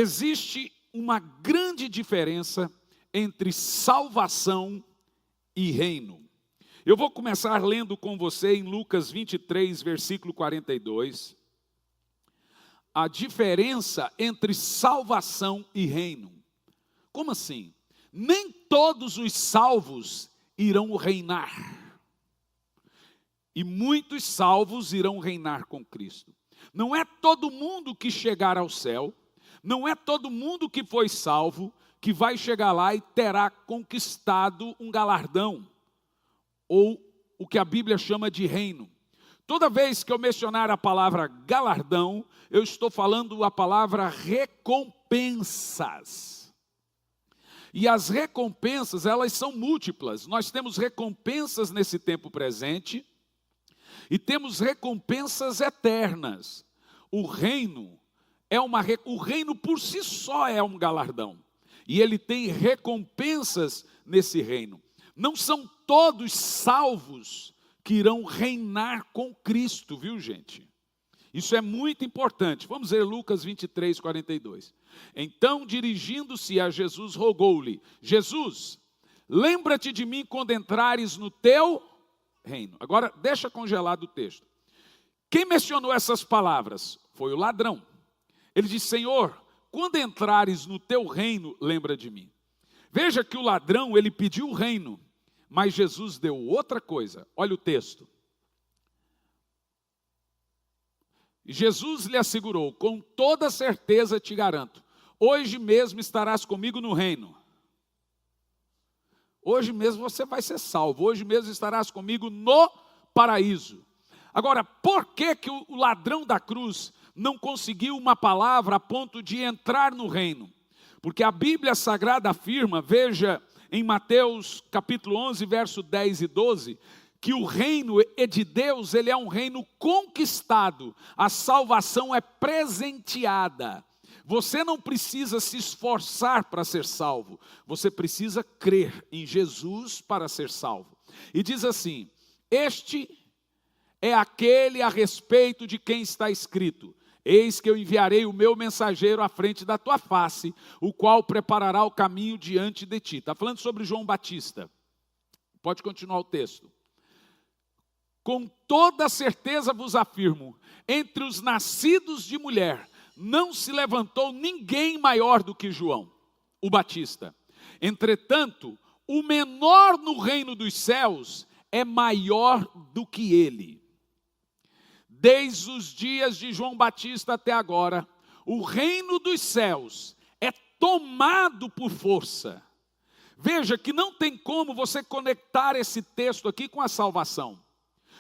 existe uma grande diferença entre salvação e reino. Eu vou começar lendo com você em Lucas 23, versículo 42. A diferença entre salvação e reino. Como assim? Nem todos os salvos irão reinar. E muitos salvos irão reinar com Cristo. Não é todo mundo que chegar ao céu, não é todo mundo que foi salvo, que vai chegar lá e terá conquistado um galardão, ou o que a Bíblia chama de reino. Toda vez que eu mencionar a palavra galardão, eu estou falando a palavra recompensas. E as recompensas, elas são múltiplas. Nós temos recompensas nesse tempo presente e temos recompensas eternas. O reino o reino por si só é um galardão. E ele tem recompensas nesse reino. Não são todos salvos que irão reinar com Cristo, viu, gente? Isso é muito importante. Vamos ver Lucas 23, 42. Então, dirigindo-se a Jesus, rogou-lhe: Jesus, lembra-te de mim quando entrares no teu reino. Agora, deixa congelado o texto. Quem mencionou essas palavras? Foi o ladrão. Ele disse: Senhor, quando entrares no teu reino, lembra de mim. Veja que o ladrão, ele pediu o reino, mas Jesus deu outra coisa. Olha o texto. Jesus lhe assegurou: com toda certeza te garanto, hoje mesmo estarás comigo no reino. Hoje mesmo você vai ser salvo, hoje mesmo estarás comigo no paraíso. Agora, por que o ladrão da cruz não conseguiu uma palavra a ponto de entrar no reino? Porque a Bíblia Sagrada afirma, veja em Mateus capítulo 11, verso 10 e 12, que o reino é de Deus, ele é um reino conquistado, a salvação é presenteada. Você não precisa se esforçar para ser salvo, você precisa crer em Jesus para ser salvo. E diz assim: este é aquele a respeito de quem está escrito: eis que eu enviarei o meu mensageiro à frente da tua face, o qual preparará o caminho diante de ti. Está falando sobre João Batista. Pode continuar o texto. Com toda certeza vos afirmo, entre os nascidos de mulher, não se levantou ninguém maior do que João, o Batista. Entretanto, o menor no reino dos céus é maior do que ele. Desde os dias de João Batista até agora, o reino dos céus é tomado por força. Veja que não tem como você conectar esse texto aqui com a salvação.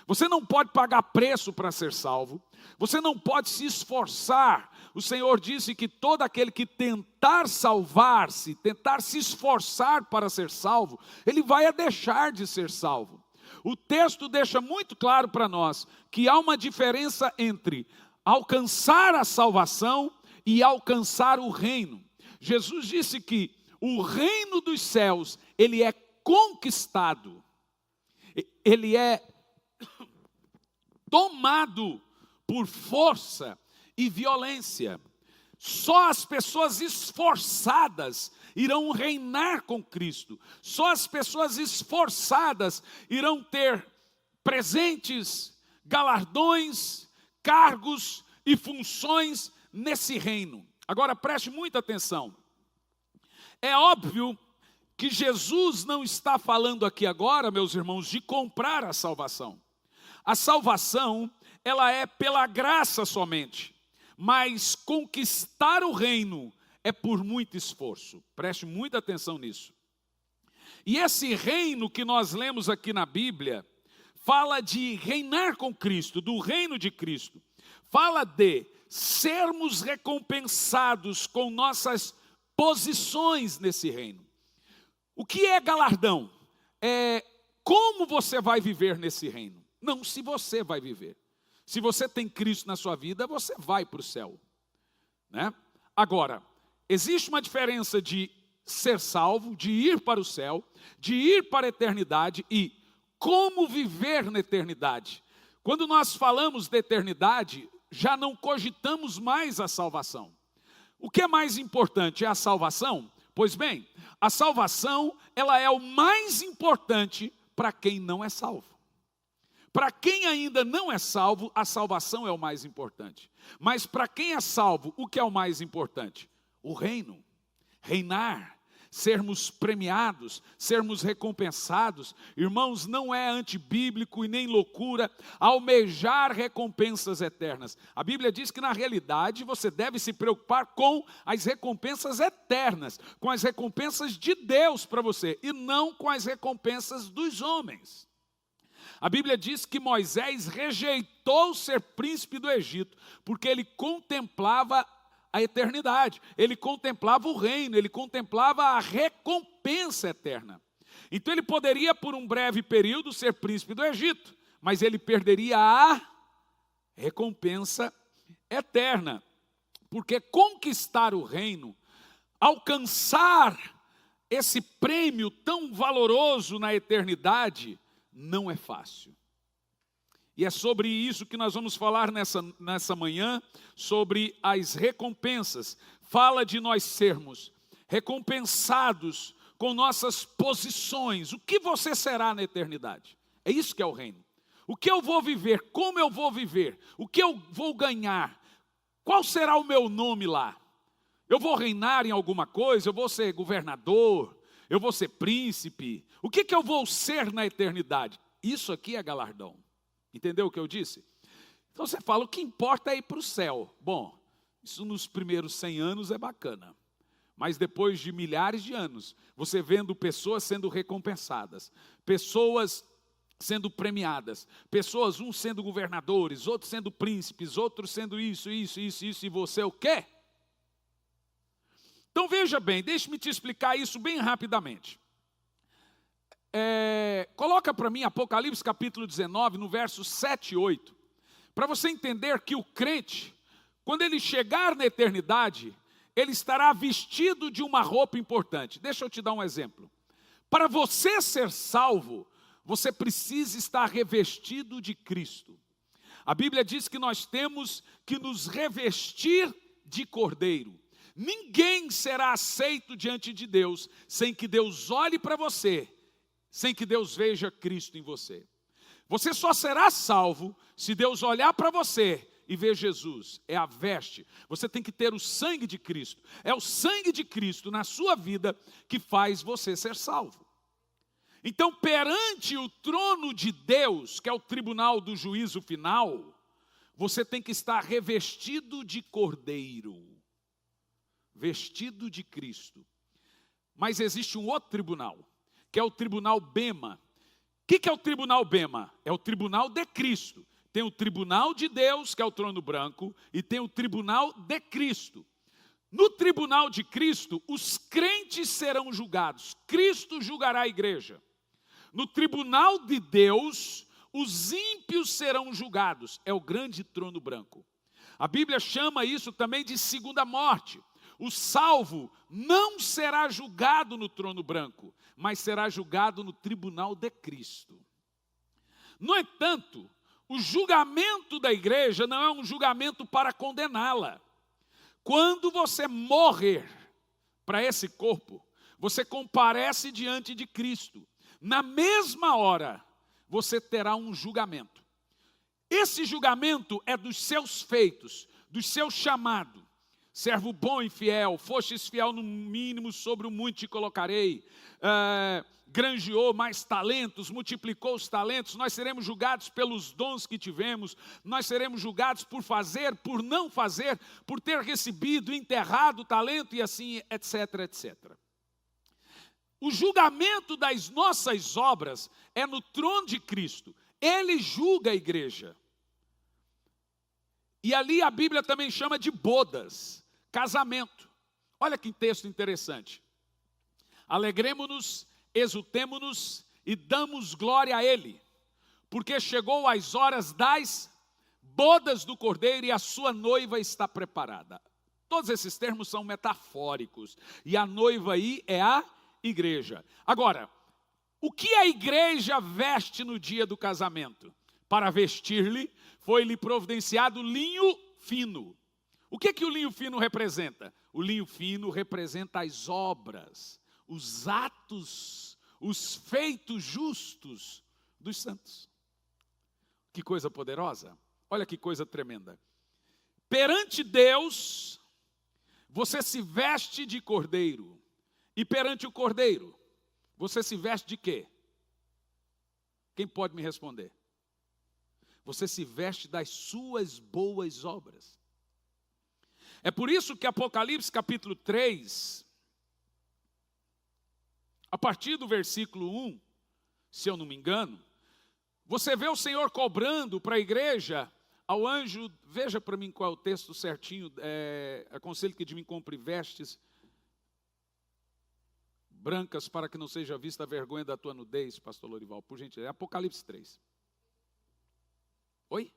Você não pode pagar preço para ser salvo. Você não pode se esforçar. O Senhor disse que todo aquele que tentar salvar-se, tentar se esforçar para ser salvo, ele vai deixar de ser salvo. O texto deixa muito claro para nós que há uma diferença entre alcançar a salvação e alcançar o reino. Jesus disse que o reino dos céus, ele é conquistado, ele é tomado por força e violência. Só as pessoas esforçadas irão reinar com Cristo. Só as pessoas esforçadas irão ter presentes, galardões, cargos e funções nesse reino. Agora preste muita atenção. É óbvio que Jesus não está falando aqui agora, meus irmãos, de comprar a salvação. A salvação, ela é pela graça somente. Mas conquistar o reino é por muito esforço. Preste muita atenção nisso. E esse reino que nós lemos aqui na Bíblia, fala de reinar com Cristo, do reino de Cristo. Fala de sermos recompensados com nossas posições nesse reino. O que é galardão? É como você vai viver nesse reino. Não se você vai viver. Se você tem Cristo na sua vida, você vai para o céu, né? Agora, existe uma diferença de ser salvo, de ir para o céu, de ir para a eternidade e como viver na eternidade. Quando nós falamos de eternidade, já não cogitamos mais a salvação. O que é mais importante? É a salvação? Pois bem, a salvação, ela é o mais importante para quem não é salvo. Para quem ainda não é salvo, a salvação é o mais importante. Mas para quem é salvo, o que é o mais importante? O reino, reinar, sermos premiados, sermos recompensados. Irmãos, não é antibíblico e nem loucura almejar recompensas eternas. A Bíblia diz que na realidade você deve se preocupar com as recompensas eternas, com as recompensas de Deus para você, e não com as recompensas dos homens. A Bíblia diz que Moisés rejeitou ser príncipe do Egito, porque ele contemplava a eternidade, ele contemplava o reino, ele contemplava a recompensa eterna. Então ele poderia por um breve período ser príncipe do Egito, mas ele perderia a recompensa eterna, porque conquistar o reino, alcançar esse prêmio tão valoroso na eternidade, não é fácil. E é sobre isso que nós vamos falar nessa manhã, sobre as recompensas. Fala de nós sermos recompensados com nossas posições. O que você será na eternidade? É isso que é o reino. O que eu vou viver? Como eu vou viver? O que eu vou ganhar? Qual será o meu nome lá? Eu vou reinar em alguma coisa? Eu vou ser governador? Eu vou ser príncipe? O que eu vou ser na eternidade? Isso aqui é galardão. Entendeu o que eu disse? Então você fala, o que importa é ir para o céu. Bom, isso nos primeiros 100 anos é bacana. Mas depois de milhares de anos, você vendo pessoas sendo recompensadas, pessoas sendo premiadas, pessoas, uns sendo governadores, outros sendo príncipes, outros sendo isso, e você o quê? Então veja bem, deixe-me te explicar isso bem rapidamente. Coloca para mim Apocalipse capítulo 19, no verso 7 e 8, para você entender que o crente, quando ele chegar na eternidade, ele estará vestido de uma roupa importante. Deixa eu te dar um exemplo. Para você ser salvo, você precisa estar revestido de Cristo. A Bíblia diz que nós temos que nos revestir de Cordeiro. Ninguém será aceito diante de Deus sem que Deus olhe para você, sem que Deus veja Cristo em você. Você só será salvo se Deus olhar para você e ver Jesus. É a veste. Você tem que ter o sangue de Cristo. É o sangue de Cristo na sua vida que faz você ser salvo. Então, perante o trono de Deus, que é o tribunal do juízo final, você tem que estar revestido de Cordeiro, vestido de Cristo. Mas existe um outro tribunal, que é o tribunal Bema. O que é o tribunal Bema? É o tribunal de Cristo. Tem o tribunal de Deus, que é o trono branco, e tem o tribunal de Cristo. No tribunal de Cristo, os crentes serão julgados. Cristo julgará a igreja. No tribunal de Deus, os ímpios serão julgados. É o grande trono branco. A Bíblia chama isso também de segunda morte. O salvo não será julgado no trono branco, mas será julgado no tribunal de Cristo. No entanto, o julgamento da igreja não é um julgamento para condená-la. Quando você morrer para esse corpo, você comparece diante de Cristo. Na mesma hora, você terá um julgamento. Esse julgamento é dos seus feitos, do seu chamado. Servo bom e fiel, fostes fiel no mínimo, sobre o muito te colocarei. Granjeou mais talentos, multiplicou os talentos. Nós seremos julgados pelos dons que tivemos. Nós seremos julgados por fazer, por não fazer, por ter recebido, enterrado o talento e assim, etc, etc. O julgamento das nossas obras é no trono de Cristo. Ele julga a igreja. E ali a Bíblia também chama de bodas, casamento. Olha que texto interessante. Alegremo-nos, exultemo-nos e damos glória a Ele, porque chegou as horas das bodas do Cordeiro e a sua noiva está preparada. Todos esses termos são metafóricos. E a noiva aí é a igreja. Agora, o que a igreja veste no dia do casamento? Para vestir-lhe, foi-lhe providenciado linho fino. O que o linho fino representa? O linho fino representa as obras, os atos, os feitos justos dos santos. Que coisa poderosa! Olha que coisa tremenda. Perante Deus, você se veste de cordeiro. E perante o cordeiro, você se veste de quê? Quem pode me responder? Você se veste das suas boas obras. É por isso que Apocalipse capítulo 3, a partir do versículo 1, se eu não me engano, você vê o Senhor cobrando para a igreja, ao anjo, veja para mim qual é o texto certinho, aconselho que de mim compre vestes brancas para que não seja vista a vergonha da tua nudez, pastor Lorival, por gentileza. É Apocalipse 3. Oi?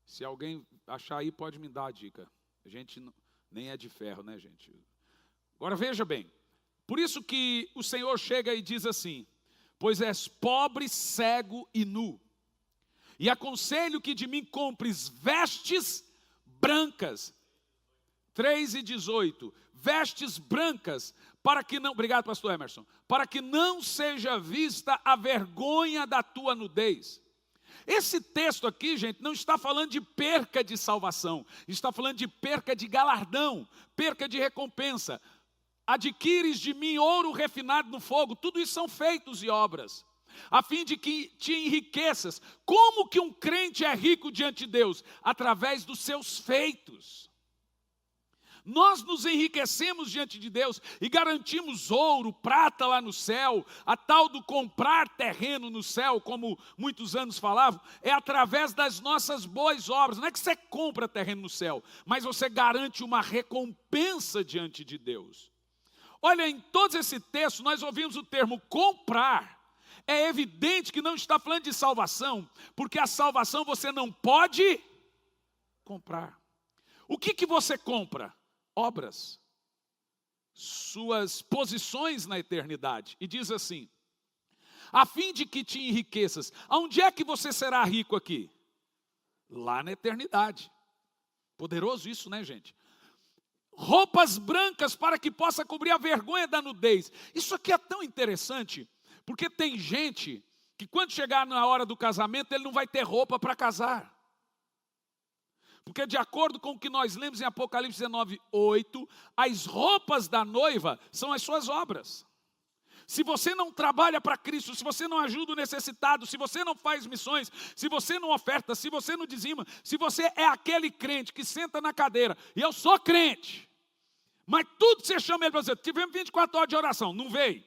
Se alguém achar aí, pode me dar a dica. A gente nem é de ferro, né, gente? Agora veja bem. Por isso que o Senhor chega e diz assim: pois és pobre, cego e nu. E aconselho que de mim compres vestes brancas. 3:18. Vestes brancas, para que não, obrigado pastor Emerson, para que não seja vista a vergonha da tua nudez. Esse texto aqui, gente, não está falando de perca de salvação, está falando de perca de galardão, perca de recompensa. Adquires de mim ouro refinado no fogo, tudo isso são feitos e obras, a fim de que te enriqueças. Como que um crente é rico diante de Deus? Através dos seus feitos. Nós nos enriquecemos diante de Deus e garantimos ouro, prata lá no céu. A tal do comprar terreno no céu, como muitos anos falavam, é através das nossas boas obras. Não é que você compra terreno no céu, mas você garante uma recompensa diante de Deus. Olha, em todos esse texto nós ouvimos o termo comprar. É evidente que não está falando de salvação, porque a salvação você não pode comprar. O que você compra? Obras, suas posições na eternidade. E diz assim: a fim de que te enriqueças. Aonde é que você será rico aqui? Lá na eternidade. Poderoso isso, né, gente? Roupas brancas para que possa cobrir a vergonha da nudez. Isso aqui é tão interessante, porque tem gente que quando chegar na hora do casamento, ele não vai ter roupa para casar. Porque de acordo com o que nós lemos em Apocalipse 19:8, as roupas da noiva são as suas obras. Se você não trabalha para Cristo, se você não ajuda o necessitado, se você não faz missões, se você não oferta, se você não dizima, se você é aquele crente que senta na cadeira, e eu sou crente, mas tudo você chama ele para dizer, tivemos 24 horas de oração, não veio.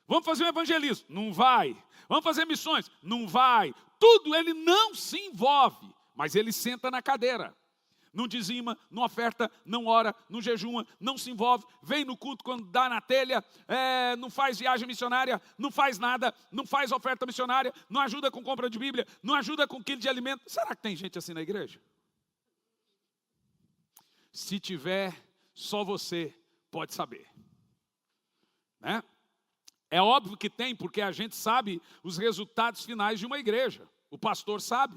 Vamos fazer um evangelismo, não vai. Vamos fazer missões, não vai. Tudo ele não se envolve. Mas ele senta na cadeira, não dizima, não oferta, não ora, não jejuma, não se envolve, vem no culto quando dá na telha, não faz viagem missionária, não faz nada, não faz oferta missionária, não ajuda com compra de Bíblia, não ajuda com quilo de alimento. Será que tem gente assim na igreja? Se tiver, só você pode saber, né? É óbvio que tem, porque a gente sabe os resultados finais de uma igreja, o pastor sabe.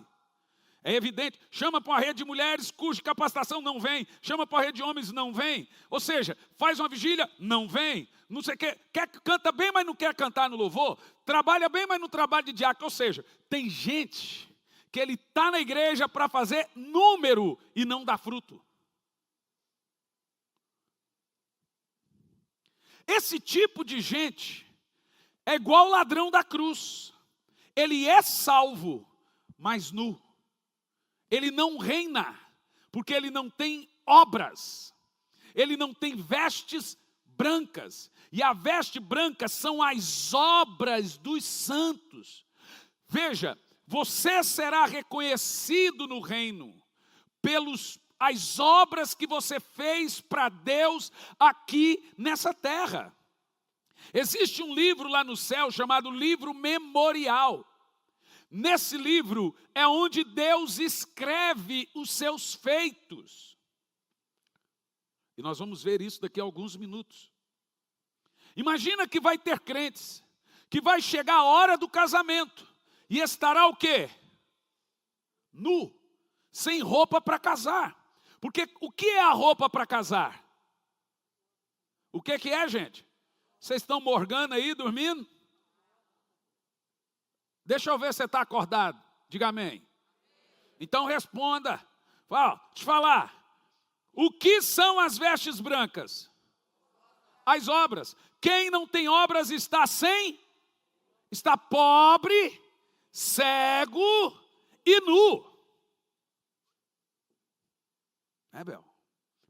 É evidente, chama para uma rede de mulheres, cuja capacitação não vem. Chama para uma rede de homens, não vem. Ou seja, faz uma vigília, não vem. Não sei o que, canta bem, mas não quer cantar no louvor. Trabalha bem, mas não trabalha de diácono. Ou seja, tem gente que ele está na igreja para fazer número e não dá fruto. Esse tipo de gente é igual o ladrão da cruz. Ele é salvo, mas nu. Ele não reina, porque ele não tem obras, ele não tem vestes brancas, e a veste branca são as obras dos santos. Veja, você será reconhecido no reino, pelas obras que você fez para Deus aqui nessa terra. Existe um livro lá no céu chamado Livro Memorial. Nesse livro é onde Deus escreve os seus feitos. E nós vamos ver isso daqui a alguns minutos. Imagina que vai ter crentes, que vai chegar a hora do casamento, e estará o quê? Nu, sem roupa para casar. Porque o que é a roupa para casar? O que é, gente? Vocês estão morgando aí, dormindo? Deixa eu ver se você está acordado. Diga amém. Então responda. Fala, deixa eu falar. O que são as vestes brancas? As obras. Quem não tem obras está está pobre, cego e nu. Bel?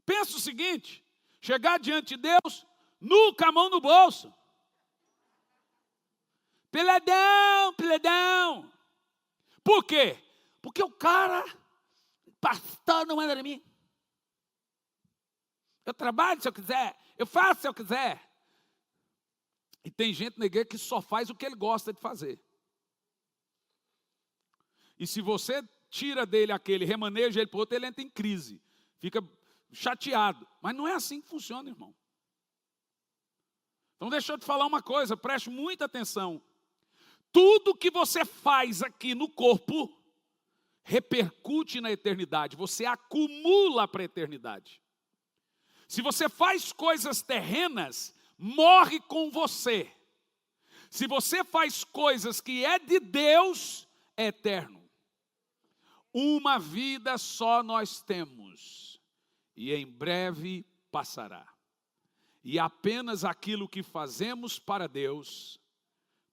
Pensa o seguinte, chegar diante de Deus, nu, com a mão no bolso. Peladão, peladão. Por quê? Porque o cara, pastor, não manda em mim. Eu trabalho se eu quiser, eu faço se eu quiser. E tem gente na igreja que só faz o que ele gosta de fazer. E se você tira dele aquele, remaneja ele para o outro, ele entra em crise. Fica chateado. Mas não é assim que funciona, irmão. Então deixa eu te falar uma coisa, preste muita atenção. Tudo que você faz aqui no corpo repercute na eternidade. Você acumula para a eternidade. Se você faz coisas terrenas, morre com você. Se você faz coisas que é de Deus, é eterno. Uma vida só nós temos, e em breve passará. E apenas aquilo que fazemos para Deus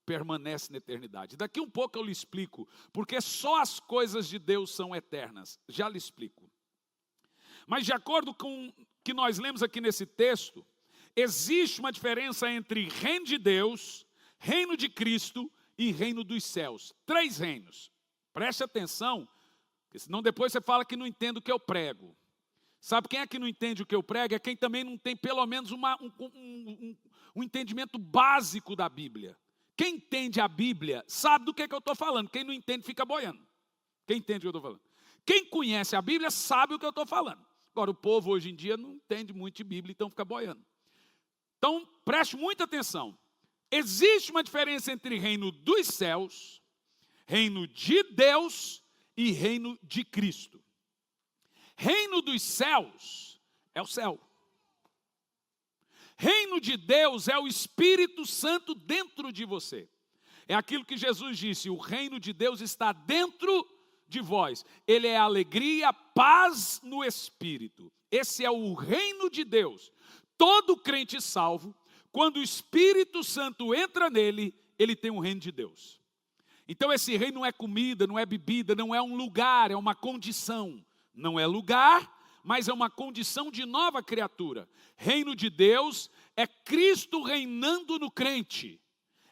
permanece na eternidade. Daqui um pouco eu lhe explico, porque só as coisas de Deus são eternas. Já lhe explico. Mas de acordo com o que nós lemos aqui nesse texto, existe uma diferença entre reino de Deus, reino de Cristo e reino dos céus. 3 reinos. Preste atenção, porque senão depois você fala que não entende o que eu prego. Sabe quem é que não entende o que eu prego? É quem também não tem pelo menos um entendimento básico da Bíblia. Quem entende a Bíblia sabe do que eu estou falando. Quem não entende fica boiando. Quem entende o que eu estou falando? Quem conhece a Bíblia sabe o que eu estou falando. Agora, o povo hoje em dia não entende muito de Bíblia, então fica boiando. Então, preste muita atenção. Existe uma diferença entre reino dos céus, reino de Deus e reino de Cristo. Reino dos céus é o céu. Reino de Deus é o Espírito Santo dentro de você. É aquilo que Jesus disse, o reino de Deus está dentro de vós. Ele é alegria, paz no Espírito. Esse é o reino de Deus. Todo crente salvo, quando o Espírito Santo entra nele, ele tem um reino de Deus. Então esse reino não é comida, não é bebida, não é um lugar, é uma condição. Não é lugar, mas é uma condição de nova criatura. Reino de Deus é Cristo reinando no crente.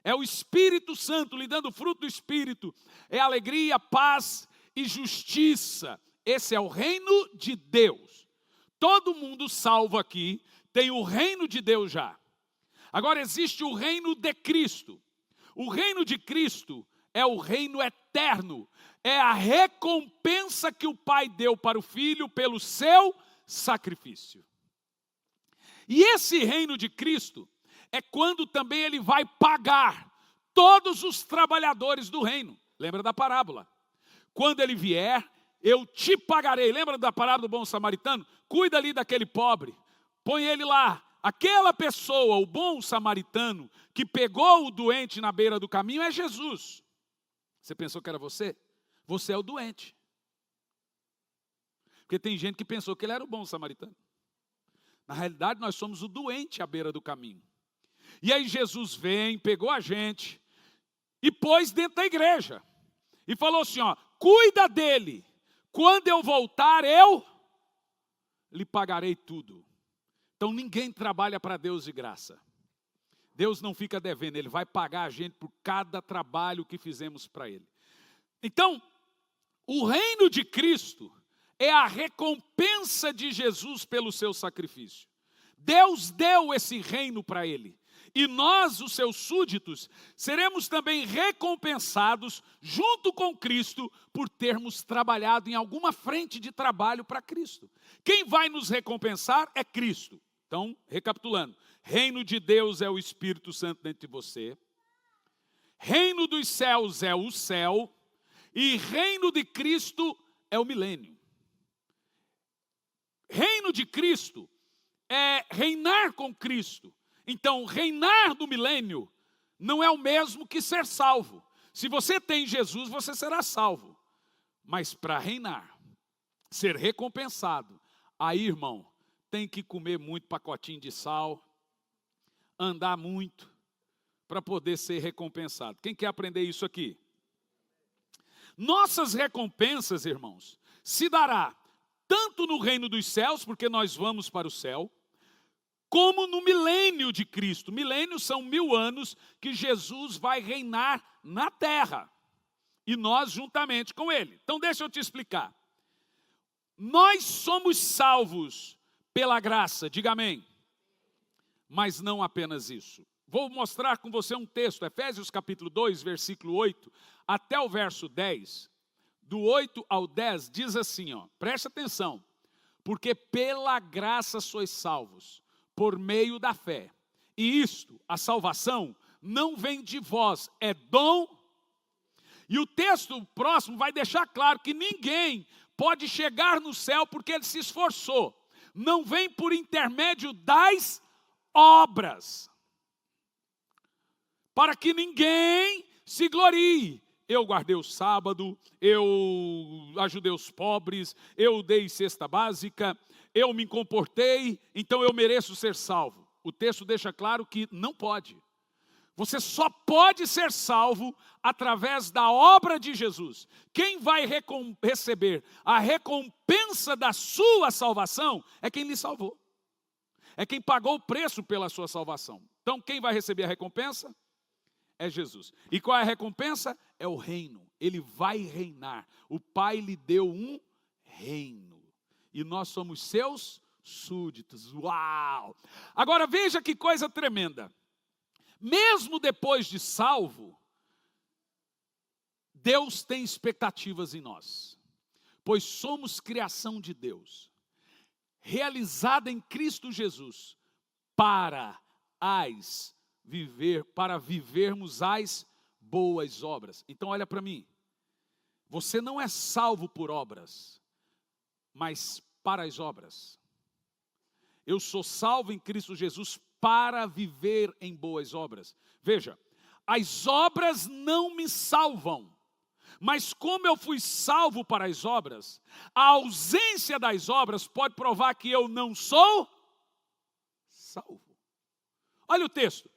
É o Espírito Santo lhe dando fruto do Espírito. É alegria, paz e justiça. Esse é o reino de Deus. Todo mundo salvo aqui tem o reino de Deus já. Agora existe o reino de Cristo. O reino de Cristo é o reino eterno. É a recompensa que o Pai deu para o Filho pelo seu sacrifício. E esse reino de Cristo é quando também ele vai pagar todos os trabalhadores do reino. Lembra da parábola? Quando ele vier, eu te pagarei. Lembra da parábola do bom samaritano? Cuida ali daquele pobre. Põe ele lá. Aquela pessoa, o bom samaritano, que pegou o doente na beira do caminho é Jesus. Você pensou que era você? Você é o doente. Porque tem gente que pensou que ele era o bom samaritano. Na realidade, nós somos o doente à beira do caminho. E aí Jesus vem, pegou a gente e pôs dentro da igreja. E falou assim, ó, cuida dele. Quando eu voltar, eu lhe pagarei tudo. Então ninguém trabalha para Deus de graça. Deus não fica devendo, Ele vai pagar a gente por cada trabalho que fizemos para Ele. Então, o reino de Cristo é a recompensa de Jesus pelo seu sacrifício. Deus deu esse reino para Ele. E nós, os seus súditos, seremos também recompensados junto com Cristo por termos trabalhado em alguma frente de trabalho para Cristo. Quem vai nos recompensar é Cristo. Então, recapitulando, reino de Deus é o Espírito Santo dentro de você, reino dos céus é o céu, e reino de Cristo é o milênio. reino de Cristo é reinar com Cristo. Então, reinar no milênio não é o mesmo que ser salvo. Se você tem Jesus, você será salvo. Mas para reinar, ser recompensado, aí, irmão, tem que comer muito pacotinho de sal, andar muito, para poder ser recompensado. Quem quer aprender isso aqui? Nossas recompensas, irmãos, se dará tanto no reino dos céus, porque nós vamos para o céu, como no milênio de Cristo. Milênios são 1000 anos que Jesus vai reinar na terra. E nós juntamente com Ele. Então deixa eu te explicar. Nós somos salvos pela graça, diga amém. Mas não apenas isso. Vou mostrar com você um texto, Efésios capítulo 2, versículo 8, até o verso 10. Do 8 ao 10 diz assim, ó, preste atenção. Porque pela graça sois salvos, por meio da fé. E isto, a salvação, não vem de vós, é dom. E o texto próximo vai deixar claro que ninguém pode chegar no céu porque ele se esforçou. Não vem por intermédio das obras. Para que ninguém se glorie. Eu guardei o sábado, eu ajudei os pobres, eu dei cesta básica, eu me comportei, então eu mereço ser salvo. O texto deixa claro que não pode. Você só pode ser salvo através da obra de Jesus. Quem vai receber a recompensa da sua salvação é quem lhe salvou. É quem pagou o preço pela sua salvação. Então quem vai receber a recompensa? É Jesus. E qual é a recompensa? É o reino. Ele vai reinar. O Pai lhe deu um reino. E nós somos seus súditos. Uau! Agora veja que coisa tremenda. Mesmo depois de salvo, Deus tem expectativas em nós. Pois somos criação de Deus, realizada em Cristo Jesus, para vivermos as boas obras. Então olha para mim, você não é salvo por obras, mas para as obras. Eu sou salvo em Cristo Jesus para viver em boas obras. Veja, as obras não me salvam, mas como eu fui salvo para as obras, a ausência das obras pode provar que eu não sou salvo. Olha o texto.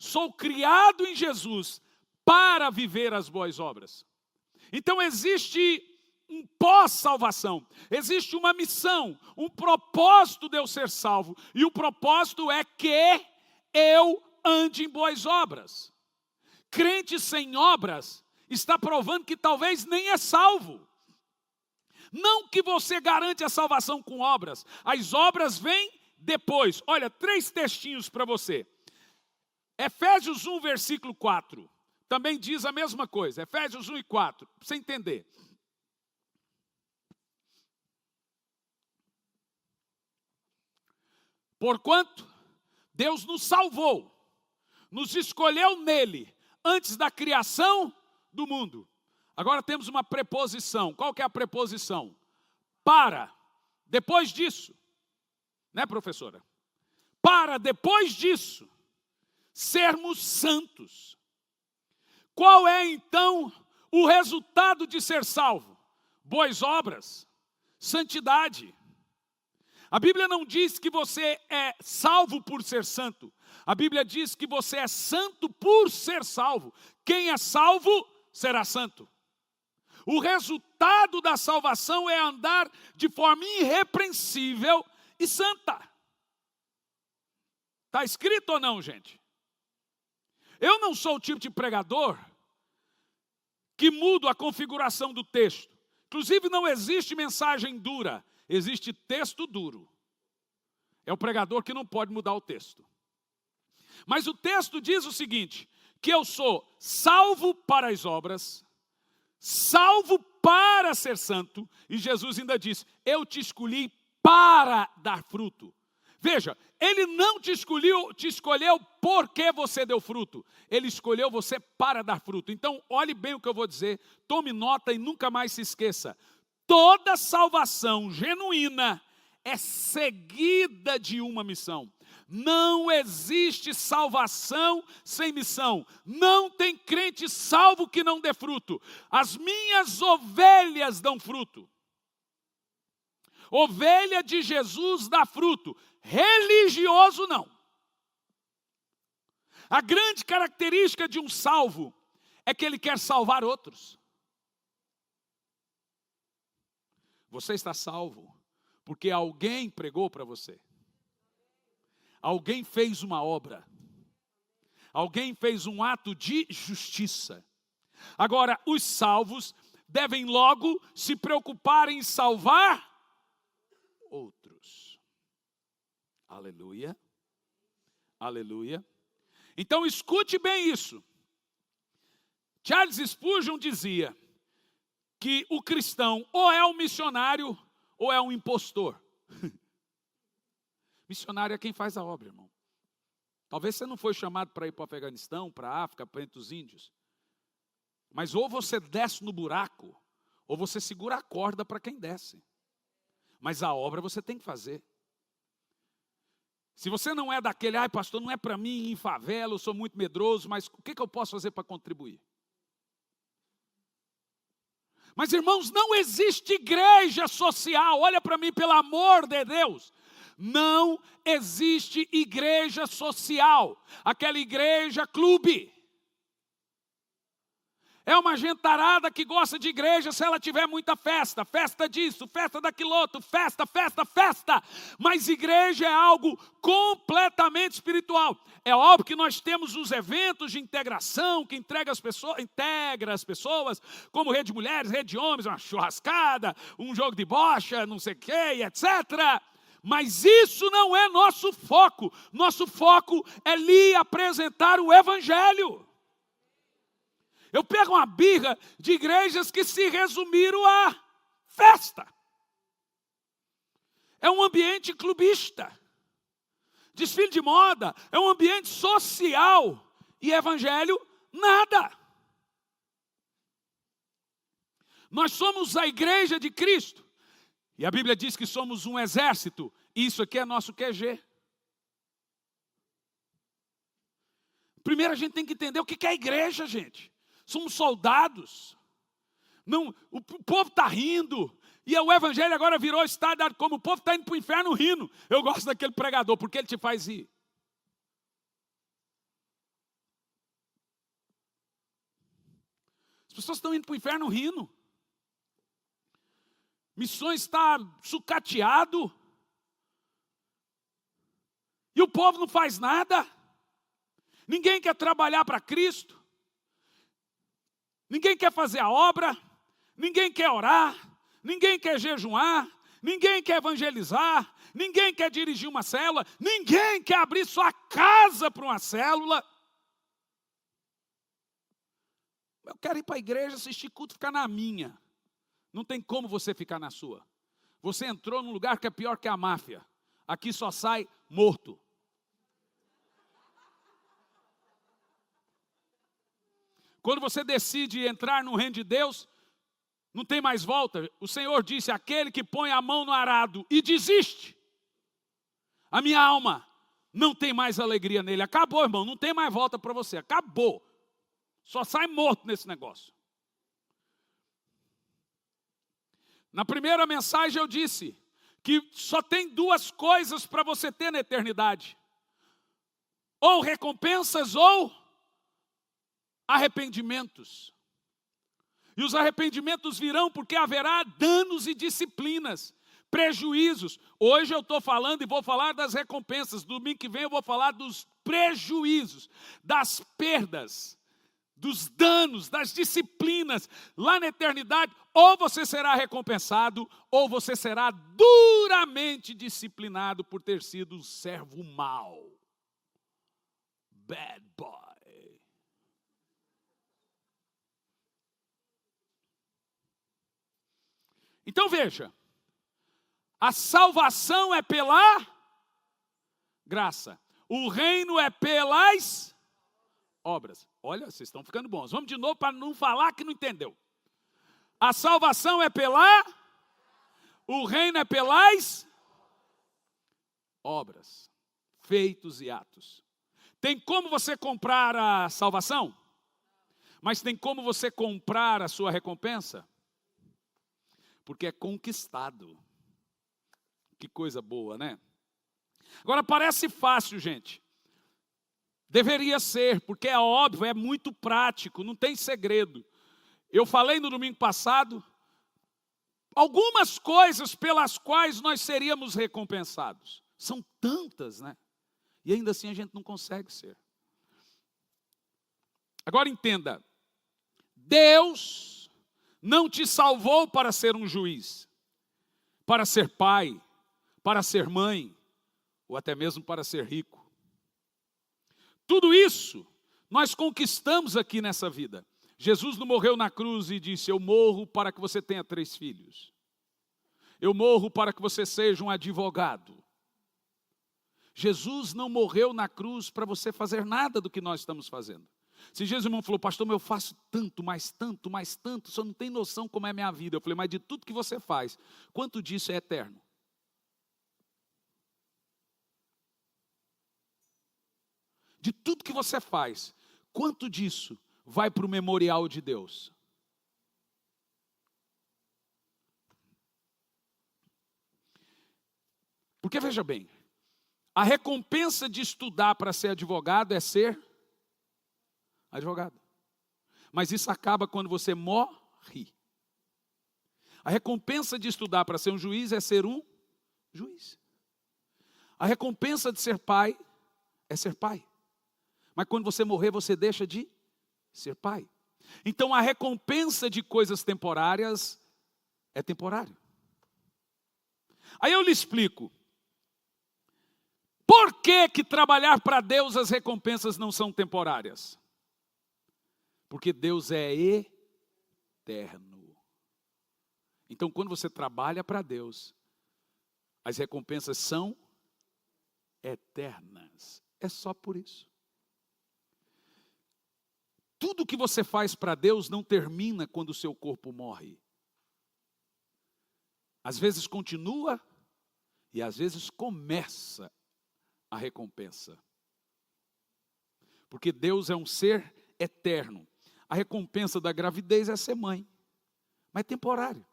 Sou criado em Jesus para viver as boas obras. Então existe um pós-salvação, existe uma missão, um propósito de eu ser salvo. E o propósito é que eu ande em boas obras. Crente sem obras está provando que talvez nem é salvo. Não que você garante a salvação com obras. As obras vêm depois. Olha, 3 textinhos para você. Efésios 1, versículo 4. Também diz a mesma coisa. Efésios 1 e 4. Para você entender. Porquanto Deus nos salvou, nos escolheu nele, antes da criação do mundo. Agora temos uma preposição. Qual que é a preposição? Para, depois disso. Né, professora? Para, depois disso, sermos santos. Qual é, então, o resultado de ser salvo? Boas obras, santidade. A Bíblia não diz que você é salvo por ser santo. A Bíblia diz que você é santo por ser salvo. Quem é salvo será santo. O resultado da salvação é andar de forma irrepreensível e santa. Está escrito ou não, gente? Eu não sou o tipo de pregador que mudo a configuração do texto. Inclusive não existe mensagem dura. Existe texto duro. É o pregador que não pode mudar o texto. Mas o texto diz o seguinte, que eu sou salvo para as obras, salvo para ser santo, e Jesus ainda diz, eu te escolhi para dar fruto. Veja, ele não te escolheu porque você deu fruto. Ele escolheu você para dar fruto. Então, olhe bem o que eu vou dizer, tome nota e nunca mais se esqueça. Toda salvação genuína é seguida de uma missão. Não existe salvação sem missão. Não tem crente salvo que não dê fruto. As minhas ovelhas dão fruto. Ovelha de Jesus dá fruto. Religioso não. A grande característica de um salvo é que ele quer salvar outros. Você está salvo porque alguém pregou para você. Alguém fez uma obra. Alguém fez um ato de justiça. Agora, os salvos devem logo se preocupar em salvar outros. Aleluia. Aleluia. Então, escute bem isso. Charles Spurgeon dizia que o cristão ou é um missionário ou é um impostor. Missionário é quem faz a obra, irmão. Talvez você não foi chamado para ir para o Afeganistão, para a África, para entre os índios. Mas ou você desce no buraco, ou você segura a corda para quem desce. Mas a obra você tem que fazer. Se você não é daquele, ai pastor, não é para mim ir em favela, eu sou muito medroso, mas o que eu posso fazer para contribuir? Mas irmãos, não existe igreja social, olha para mim pelo amor de Deus. Não existe igreja social, aquela igreja clube. É uma gentarada que gosta de igreja se ela tiver muita festa. Festa disso, festa daquilo outro, festa. Mas igreja é algo completamente espiritual. É óbvio que nós temos os eventos de integração que integra as pessoas, como rede de mulheres, rede de homens, uma churrascada, um jogo de bocha, não sei o que, etc. Mas isso não é nosso foco. Nosso foco é lhe apresentar o Evangelho. Eu pego uma birra de igrejas que se resumiram a festa. É um ambiente clubista. Desfile de moda é um ambiente social. E evangelho, nada. Nós somos a igreja de Cristo. E a Bíblia diz que somos um exército. Isso aqui é nosso QG. Primeiro a gente tem que entender o que é a igreja, gente. Somos soldados. Não, o povo está rindo. E o evangelho agora virou estado como o povo está indo para o inferno rindo. Eu gosto daquele pregador, porque ele te faz rir. As pessoas estão indo para o inferno rindo. Missões está sucateado. E o povo não faz nada. Ninguém quer trabalhar para Cristo. Ninguém quer fazer a obra. Ninguém quer orar. Ninguém quer jejuar. Ninguém quer evangelizar. Ninguém quer dirigir uma célula. Ninguém quer abrir sua casa para uma célula. Eu quero ir para a igreja, assistir culto, ficar na minha. Não tem como você ficar na sua. Você entrou num lugar que é pior que a máfia. Aqui só sai morto. Quando você decide entrar no reino de Deus, não tem mais volta. O Senhor disse, aquele que põe a mão no arado e desiste, a minha alma não tem mais alegria nele. Acabou, irmão, não tem mais volta para você, acabou. Só sai morto nesse negócio. Na primeira mensagem eu disse que só tem duas coisas para você ter na eternidade. Ou recompensas ou arrependimentos. E os arrependimentos virão porque haverá danos e disciplinas, prejuízos. Hoje eu estou falando e vou falar das recompensas. Domingo que vem eu vou falar dos prejuízos, das perdas, dos danos, das disciplinas. Lá na eternidade, ou você será recompensado, ou você será duramente disciplinado por ter sido um servo mau. Bad boy. Então veja, a salvação é pela graça, o reino é pelas obras. Olha, vocês estão ficando bons. Vamos de novo para não falar que não entendeu. A salvação é pela, o reino é pelas Obras, feitos e atos. Tem como você comprar a salvação? Mas tem como você comprar a sua recompensa? Porque é conquistado. Que coisa boa, né? Agora parece fácil, gente. Deveria ser, porque é óbvio, é muito prático, não tem segredo. Eu falei no domingo passado, algumas coisas pelas quais nós seríamos recompensados. São tantas, né? E ainda assim a gente não consegue ser. Agora entenda, Deus não te salvou para ser um juiz, para ser pai, para ser mãe, ou até mesmo para ser rico. Tudo isso nós conquistamos aqui nessa vida. Jesus não morreu na cruz e disse, eu morro para que você tenha 3 filhos. Eu morro para que você seja um advogado. Jesus não morreu na cruz para você fazer nada do que nós estamos fazendo. Se Jesus irmão falou, pastor, mas eu faço tanto, mais tanto, mais tanto, só não tem noção como é a minha vida. Eu falei, mas de tudo que você faz, quanto disso é eterno? De tudo que você faz, quanto disso vai para o memorial de Deus? Porque veja bem, a recompensa de estudar para ser advogado é ser advogado. Mas isso acaba quando você morre. A recompensa de estudar para ser um juiz é ser um juiz. A recompensa de ser pai é ser pai. Mas quando você morrer, você deixa de ser pai. Então a recompensa de coisas temporárias é temporário. Aí eu lhe explico. Por que que trabalhar para Deus as recompensas não são temporárias? Porque Deus é eterno. Então quando você trabalha para Deus, as recompensas são eternas. É só por isso. Tudo que você faz para Deus não termina quando o seu corpo morre. Às vezes continua e às vezes começa a recompensa. Porque Deus é um ser eterno. A recompensa da gravidez é ser mãe, mas é temporário.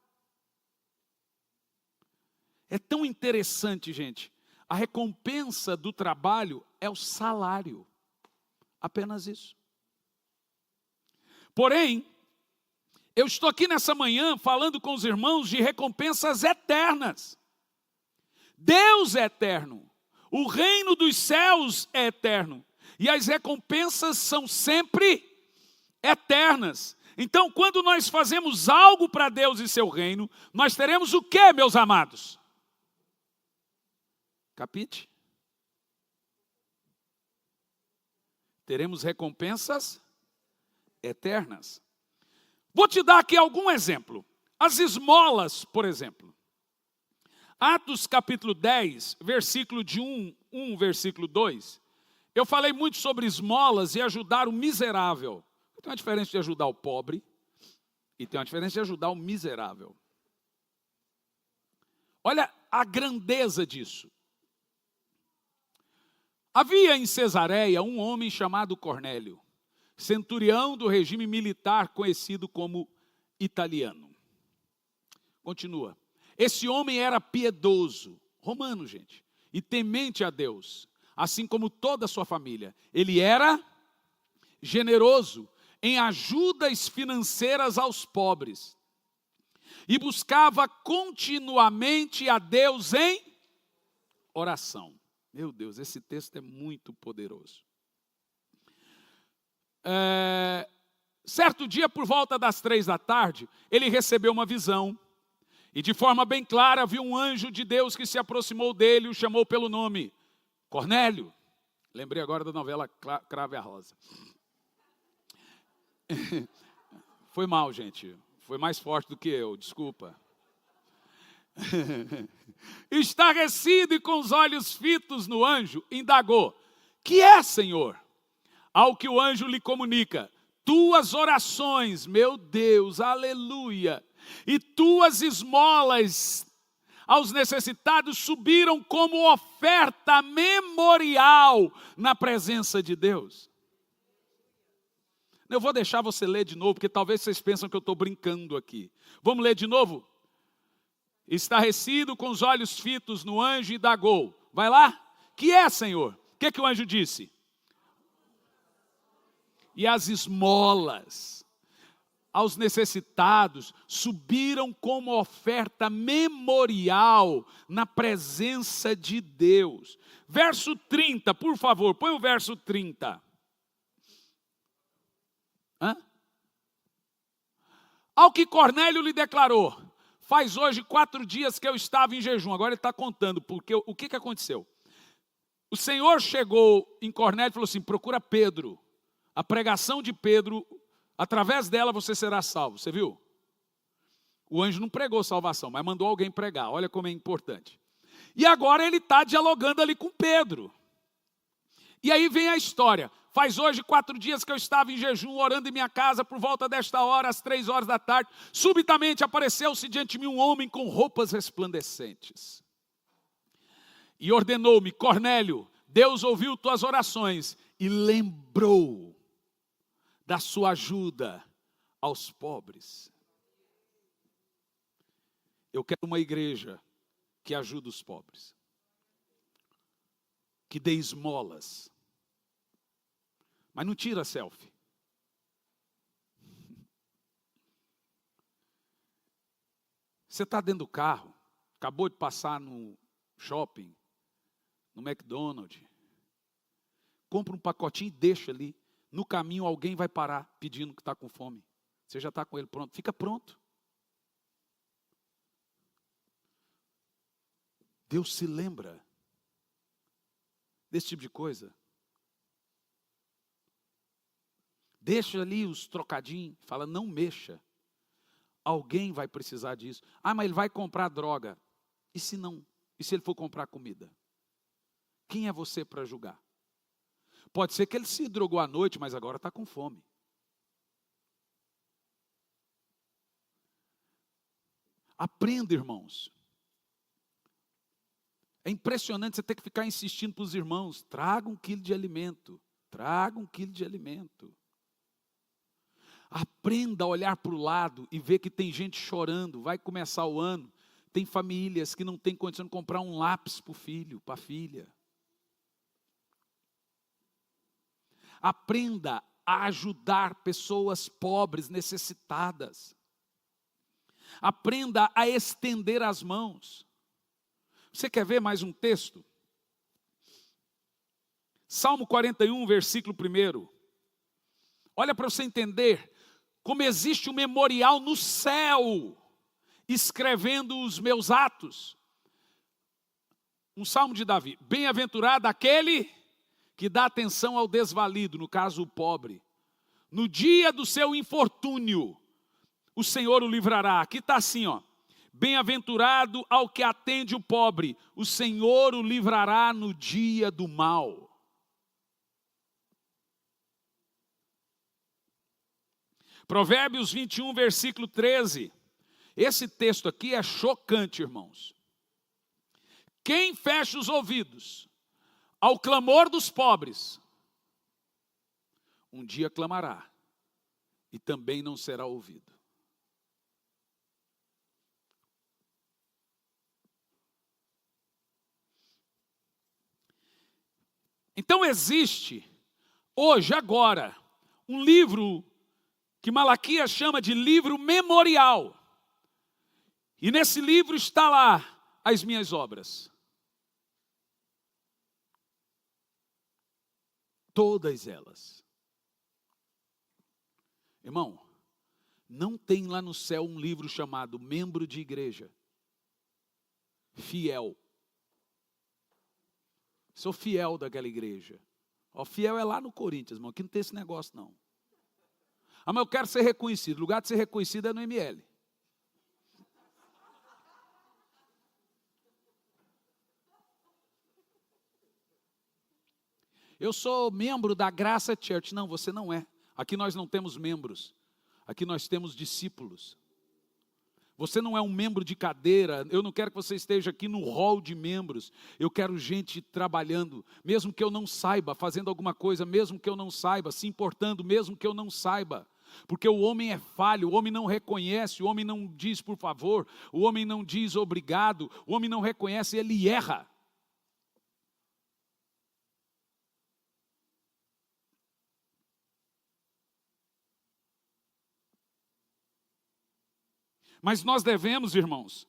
É tão interessante, gente. A recompensa do trabalho é o salário. Apenas isso. Porém, eu estou aqui nessa manhã falando com os irmãos de recompensas eternas. Deus é eterno. O reino dos céus é eterno. E as recompensas são sempre eternas. Então, quando nós fazemos algo para Deus e seu reino, nós teremos o quê, meus amados? Capite? Teremos recompensas eternas. Vou te dar aqui algum exemplo. As esmolas, por exemplo. Atos capítulo 10, versículo de 1, versículo 2. Eu falei muito sobre esmolas e ajudar o miserável. Tem uma diferença de ajudar o pobre e tem uma diferença de ajudar o miserável. Olha a grandeza disso. Havia em Cesareia um homem chamado Cornélio, centurião do regime militar conhecido como italiano. Continua. Esse homem era piedoso, romano, gente, e temente a Deus, assim como toda a sua família. Ele era generoso em ajudas financeiras aos pobres e buscava continuamente a Deus em oração. Meu Deus, esse texto é muito poderoso. Certo dia, por volta das 3h, ele recebeu uma visão. E de forma bem clara, viu um anjo de Deus que se aproximou dele e o chamou pelo nome. Cornélio. Lembrei agora da novela Cravo e a Rosa. Foi mal, gente. Foi mais forte do que eu, desculpa. Estarrecido e com os olhos fitos no anjo, indagou. Que é, Senhor? Ao que o anjo lhe comunica. Tuas orações, meu Deus, aleluia. E tuas esmolas, aos necessitados subiram como oferta memorial na presença de Deus. Eu vou deixar você ler de novo, porque talvez vocês pensam que eu estou brincando aqui. Vamos ler de novo? Estarrecido, com os olhos fitos no anjo, indagou. Vai lá? Que é, Senhor? O que o anjo disse? E as esmolas aos necessitados subiram como oferta memorial na presença de Deus. Verso 30, por favor, põe o verso 30. Ao que Cornélio lhe declarou: faz hoje 4 dias que eu estava em jejum. Agora ele está contando, porque o que aconteceu? O Senhor chegou em Cornélio e falou assim: procura Pedro. A pregação de Pedro, através dela você será salvo. Você viu? O anjo não pregou salvação, mas mandou alguém pregar. Olha como é importante. E agora ele está dialogando ali com Pedro. E aí vem a história. Faz hoje 4 dias que eu estava em jejum, orando em minha casa, por volta desta hora, às 3 horas da tarde. Subitamente apareceu-se diante de mim um homem com roupas resplandecentes. E ordenou-me: Cornélio, Deus ouviu tuas orações e lembrou da sua ajuda aos pobres. Eu quero uma igreja que ajude os pobres, que dê esmolas. Mas não tira selfie. Você está dentro do carro, acabou de passar no shopping, no McDonald's, compra um pacotinho e deixa ali. No caminho alguém vai parar pedindo que está com fome. Você já está com ele pronto. Fica pronto. Deus se lembra desse tipo de coisa. Deixa ali os trocadinhos, fala: não mexa. Alguém vai precisar disso. Ah, mas ele vai comprar droga. E se não? E se ele for comprar comida? Quem é você para julgar? Pode ser que ele se drogou à noite, mas agora está com fome. Aprenda, irmãos. É impressionante você ter que ficar insistindo para os irmãos: traga 1 quilo de alimento. Traga 1 quilo de alimento. Aprenda a olhar para o lado e ver que tem gente chorando. Vai começar o ano. Tem famílias que não têm condição de comprar um lápis para o filho, para a filha. Aprenda a ajudar pessoas pobres, necessitadas. Aprenda a estender as mãos. Você quer ver mais um texto? Salmo 41, versículo 1. Olha para você entender como existe um memorial no céu, escrevendo os meus atos. Um salmo de Davi: bem-aventurado aquele que dá atenção ao desvalido, no caso o pobre. No dia do seu infortúnio, o Senhor o livrará. Aqui está assim, ó: bem-aventurado ao que atende o pobre, o Senhor o livrará no dia do mal. Provérbios 21, versículo 13. Esse texto aqui é chocante, irmãos. Quem fecha os ouvidos ao clamor dos pobres, um dia clamará e também não será ouvido. Então existe, hoje, agora, um livro que Malaquias chama de livro memorial. E nesse livro está lá as minhas obras. Todas elas. Irmão, não tem lá no céu um livro chamado membro de igreja. Fiel. Sou fiel daquela igreja. O fiel é lá no Corinthians, irmão. Aqui não tem esse negócio, não. Ah, mas eu quero ser reconhecido. O lugar de ser reconhecido é no ML. Eu sou membro da Graça Church. Não, você não é. Aqui nós não temos membros. Aqui nós temos discípulos. Você não é um membro de cadeira. Eu não quero que você esteja aqui no hall de membros. Eu quero gente trabalhando, mesmo que eu não saiba, fazendo alguma coisa, mesmo que eu não saiba, se importando, mesmo que eu não saiba. Porque o homem é falho, o homem não reconhece, o homem não diz por favor, o homem não diz obrigado, o homem não reconhece, ele erra. Mas nós devemos, irmãos,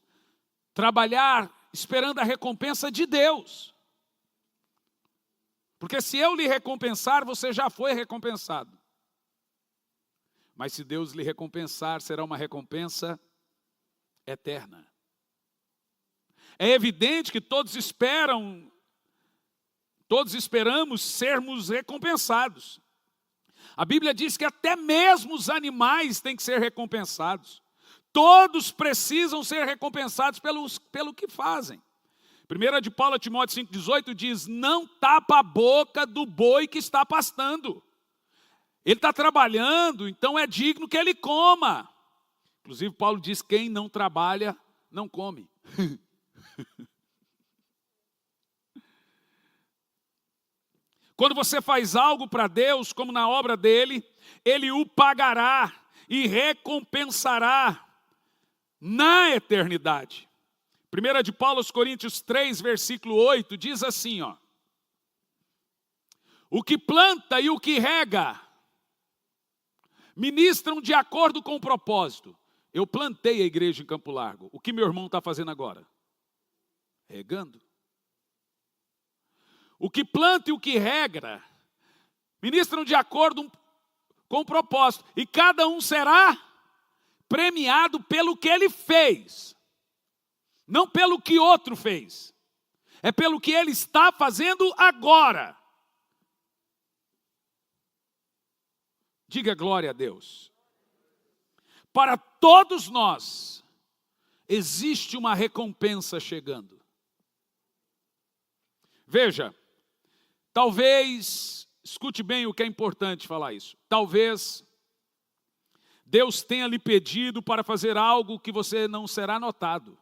trabalhar esperando a recompensa de Deus. Porque se eu lhe recompensar, você já foi recompensado. Mas se Deus lhe recompensar, será uma recompensa eterna. É evidente que todos esperamos sermos recompensados. A Bíblia diz que até mesmo os animais têm que ser recompensados. Todos precisam ser recompensados pelo que fazem. 1 de Paulo a Timóteo 5,18 diz, não tapa a boca do boi que está pastando. Ele está trabalhando, então é digno que ele coma. Inclusive Paulo diz, quem não trabalha, não come. Quando você faz algo para Deus, como na obra dele, ele o pagará e recompensará na eternidade. 1 de Paulo aos Coríntios 3, versículo 8, diz assim, ó. O que planta e o que rega, ministram de acordo com o propósito. Eu plantei a igreja em Campo Largo. O que meu irmão está fazendo agora? Regando. O que planta e o que rega, ministram de acordo com o propósito. E cada um será premiado pelo que ele fez, não pelo que outro fez, é pelo que ele está fazendo agora. Diga glória a Deus. Para todos nós, existe uma recompensa chegando. Veja, talvez, escute bem o que é importante falar isso, talvez Deus tenha lhe pedido para fazer algo que você não será notado.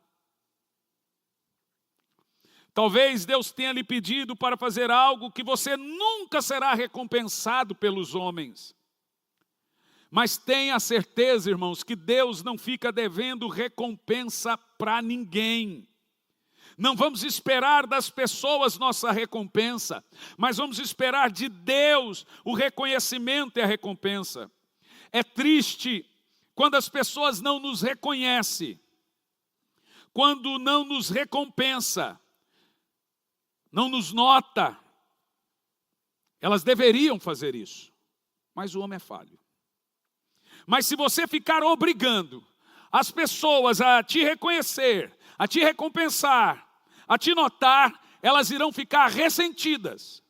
Talvez Deus tenha lhe pedido para fazer algo que você nunca será recompensado pelos homens. Mas tenha certeza, irmãos, que Deus não fica devendo recompensa para ninguém. Não vamos esperar das pessoas nossa recompensa, mas vamos esperar de Deus o reconhecimento e a recompensa. É triste quando as pessoas não nos reconhecem, quando não nos recompensa, não nos nota. Elas deveriam fazer isso, mas o homem é falho. Mas se você ficar obrigando as pessoas a te reconhecer, a te recompensar, a te notar, elas irão ficar ressentidas.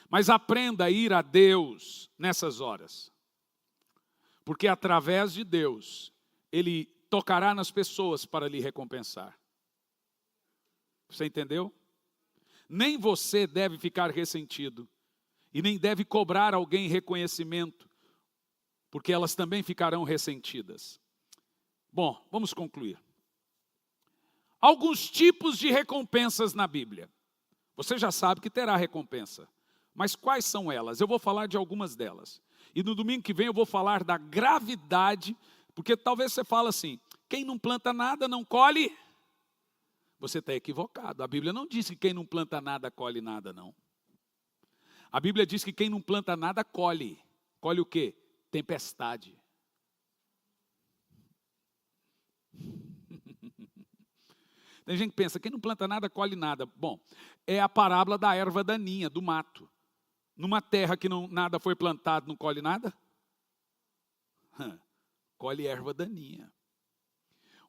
Mas aprenda a ir a Deus nessas horas. Porque através de Deus, Ele tocará nas pessoas para lhe recompensar. Você entendeu? Nem você deve ficar ressentido. E nem deve cobrar alguém reconhecimento. Porque elas também ficarão ressentidas. Bom, vamos concluir. Alguns tipos de recompensas na Bíblia. Você já sabe que terá recompensa. Mas quais são elas? Eu vou falar de algumas delas. E no domingo que vem eu vou falar da gravidade, porque talvez você fale assim, quem não planta nada não colhe. Você está equivocado. A Bíblia não diz que quem não planta nada colhe nada, não. A Bíblia diz que quem não planta nada colhe. Colhe o quê? Tempestade. Tem gente que pensa, quem não planta nada, colhe nada. Bom, é a parábola da erva daninha, do mato. Numa terra que nada foi plantado, não colhe nada? Colhe erva daninha.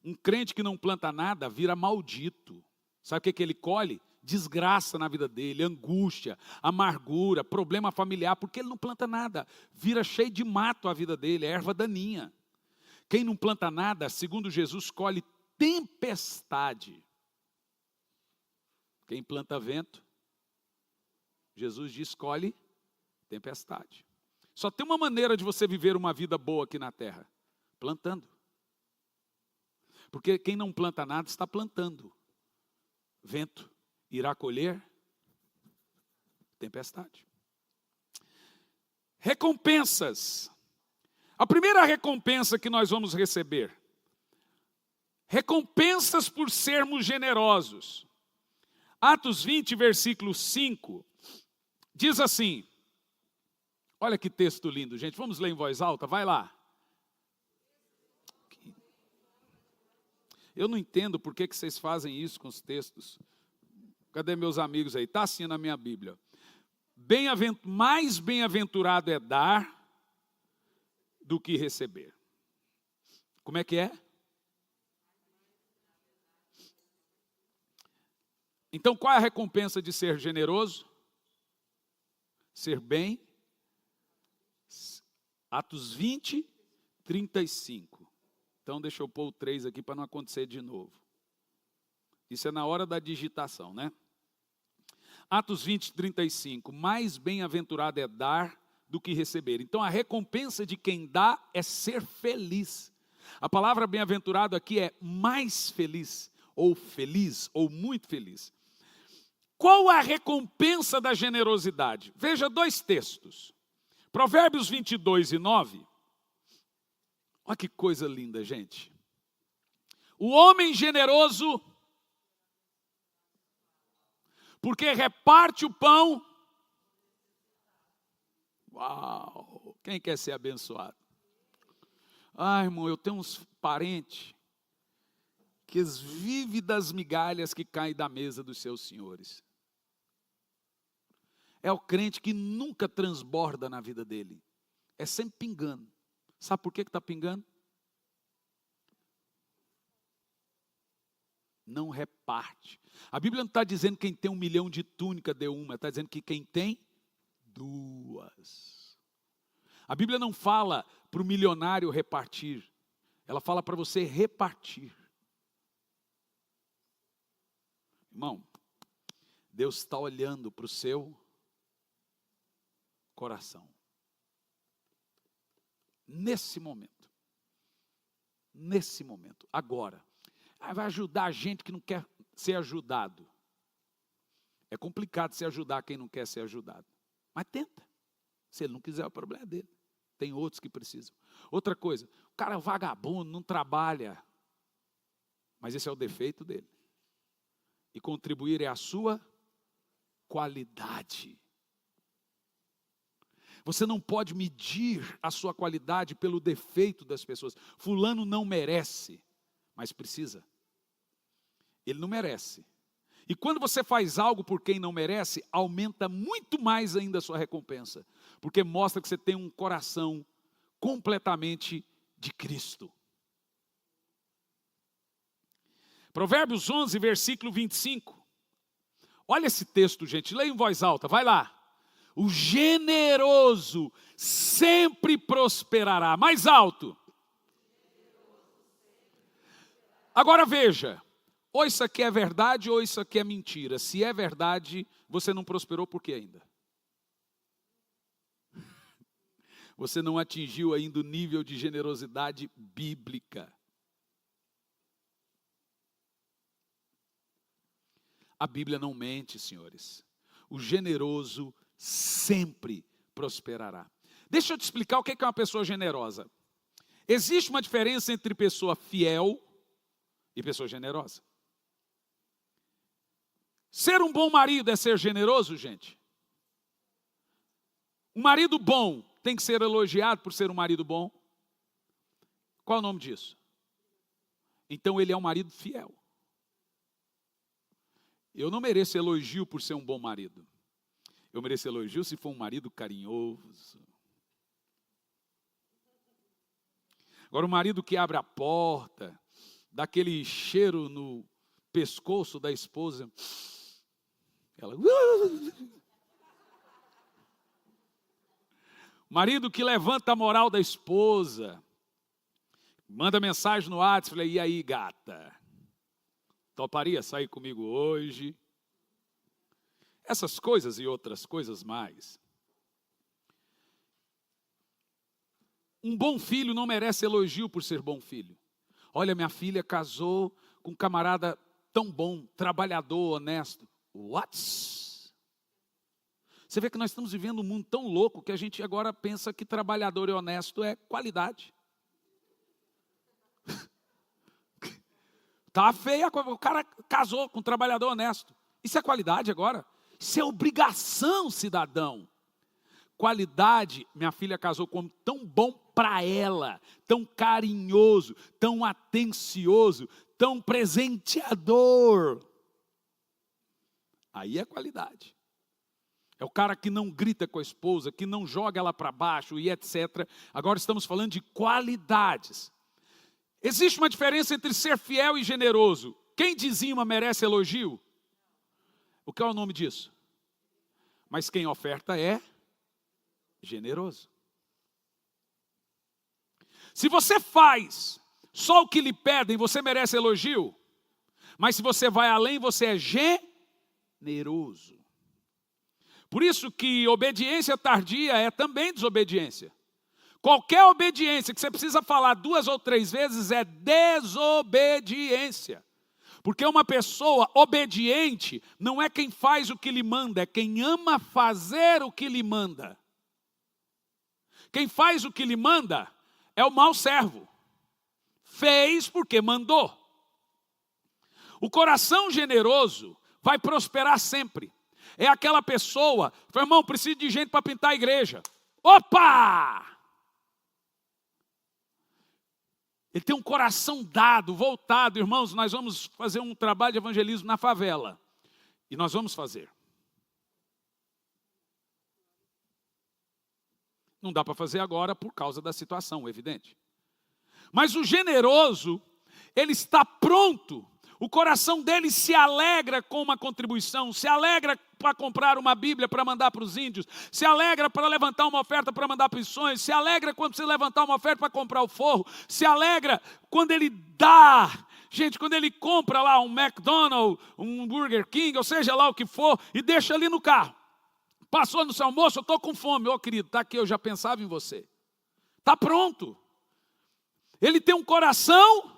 Um crente que não planta nada, vira maldito. Sabe o que ele colhe? Desgraça na vida dele, angústia, amargura, problema familiar, porque ele não planta nada. Vira cheio de mato a vida dele, é erva daninha. Quem não planta nada, segundo Jesus, colhe tempestade. Quem planta vento, Jesus diz, colhe tempestade. Só tem uma maneira de você viver uma vida boa aqui na terra. Plantando. Porque quem não planta nada está plantando. Vento irá colher tempestade. Recompensas. A primeira recompensa que nós vamos receber. Recompensas por sermos generosos. Atos 20, versículo 5, diz assim. Olha que texto lindo, gente. Vamos ler em voz alta? Vai lá. Eu não entendo por que vocês fazem isso com os textos. Cadê meus amigos aí? Está assim na minha Bíblia. Mais bem-aventurado é dar do que receber. Como é que é? Então, qual é a recompensa de ser generoso? Ser bem. Atos 20, 35. Então, deixa eu pôr o 3 aqui para não acontecer de novo. Isso é na hora da digitação, né? Atos 20, 35. Mais bem-aventurado é dar do que receber. Então, a recompensa de quem dá é ser feliz. A palavra bem-aventurado aqui é mais feliz, ou muito feliz. Qual a recompensa da generosidade? Veja 2 textos. Provérbios 22 e 9. Olha que coisa linda, gente. O homem generoso, porque reparte o pão. Uau! Quem quer ser abençoado? Ai, irmão, eu tenho uns parentes que vivem das migalhas que caem da mesa dos seus senhores. É o crente que nunca transborda na vida dele. É sempre pingando. Sabe por que está pingando? Não reparte. A Bíblia não está dizendo que quem tem 1 milhão de túnica dê uma. Está dizendo que quem tem 2. A Bíblia não fala para o milionário repartir. Ela fala para você repartir. Irmão, Deus está olhando para o seu coração. Nesse momento, agora, vai ajudar a gente que não quer ser ajudado. É complicado se ajudar quem não quer ser ajudado, mas tenta. Se ele não quiser, o problema é dele. Tem outros que precisam. Outra coisa, o cara é vagabundo, não trabalha, mas esse é o defeito dele. E contribuir é a sua qualidade. Você não pode medir a sua qualidade pelo defeito das pessoas. Fulano não merece, mas precisa. Ele não merece. E quando você faz algo por quem não merece, aumenta muito mais ainda a sua recompensa. Porque mostra que você tem um coração completamente de Cristo. Provérbios 11, versículo 25. Olha esse texto, gente. Leia em voz alta, vai lá. O generoso sempre prosperará. Mais alto. Agora veja, ou isso aqui é verdade ou isso aqui é mentira. Se é verdade, você não prosperou por quê ainda? Você não atingiu ainda o nível de generosidade bíblica. A Bíblia não mente, senhores. O generoso sempre prosperará. Deixa eu te explicar o que é uma pessoa generosa. Existe uma diferença entre pessoa fiel e pessoa generosa. Ser um bom marido é ser generoso, gente? Um marido bom tem que ser elogiado por ser um marido bom? Qual é o nome disso? Então ele é um marido fiel. Eu não mereço elogio por ser um bom marido. Eu mereço elogio se for um marido carinhoso. Agora, o marido que abre a porta, dá aquele cheiro no pescoço da esposa, ela... Marido que levanta a moral da esposa, manda mensagem no WhatsApp, falei, e aí, gata? Toparia sair comigo hoje? Essas coisas e outras coisas mais. Um bom filho não merece elogio por ser bom filho. Olha, minha filha casou com um camarada tão bom, trabalhador, honesto. What? Você vê que nós estamos vivendo um mundo tão louco que a gente agora pensa que trabalhador e honesto é qualidade. Tá feia, o cara casou com um trabalhador honesto. Isso é qualidade agora? Isso é obrigação, cidadão. Qualidade, minha filha casou com tão bom para ela, tão carinhoso, tão atencioso, tão presenteador. Aí é qualidade. É o cara que não grita com a esposa, que não joga ela para baixo e etc. Agora estamos falando de qualidades. Existe uma diferença entre ser fiel e generoso. Quem dizima merece elogio? O que é o nome disso? Mas quem oferta é generoso. Se você faz só o que lhe pedem, você merece elogio. Mas se você vai além, você é generoso. Por isso que obediência tardia é também desobediência. Qualquer obediência que você precisa falar 2 ou 3 vezes é desobediência. Porque uma pessoa obediente não é quem faz o que lhe manda, é quem ama fazer o que lhe manda. Quem faz o que lhe manda é o mau servo. Fez porque mandou. O coração generoso vai prosperar sempre. É aquela pessoa, irmão, preciso de gente para pintar a igreja. Opa! Ele tem um coração dado, voltado. Irmãos, nós vamos fazer um trabalho de evangelismo na favela. E nós vamos fazer. Não dá para fazer agora por causa da situação, evidente. Mas o generoso, ele está pronto. O coração dele se alegra com uma contribuição, se alegra para comprar uma Bíblia para mandar para os índios, se alegra para levantar uma oferta para mandar para os sonhos, se alegra quando precisa levantar uma oferta para comprar o forro, se alegra quando ele dá. Gente, quando ele compra lá um McDonald's, um Burger King, ou seja lá o que for, e deixa ali no carro. Passou no seu almoço, eu estou com fome. Ô querido, está aqui, eu já pensava em você. Está pronto. Ele tem um coração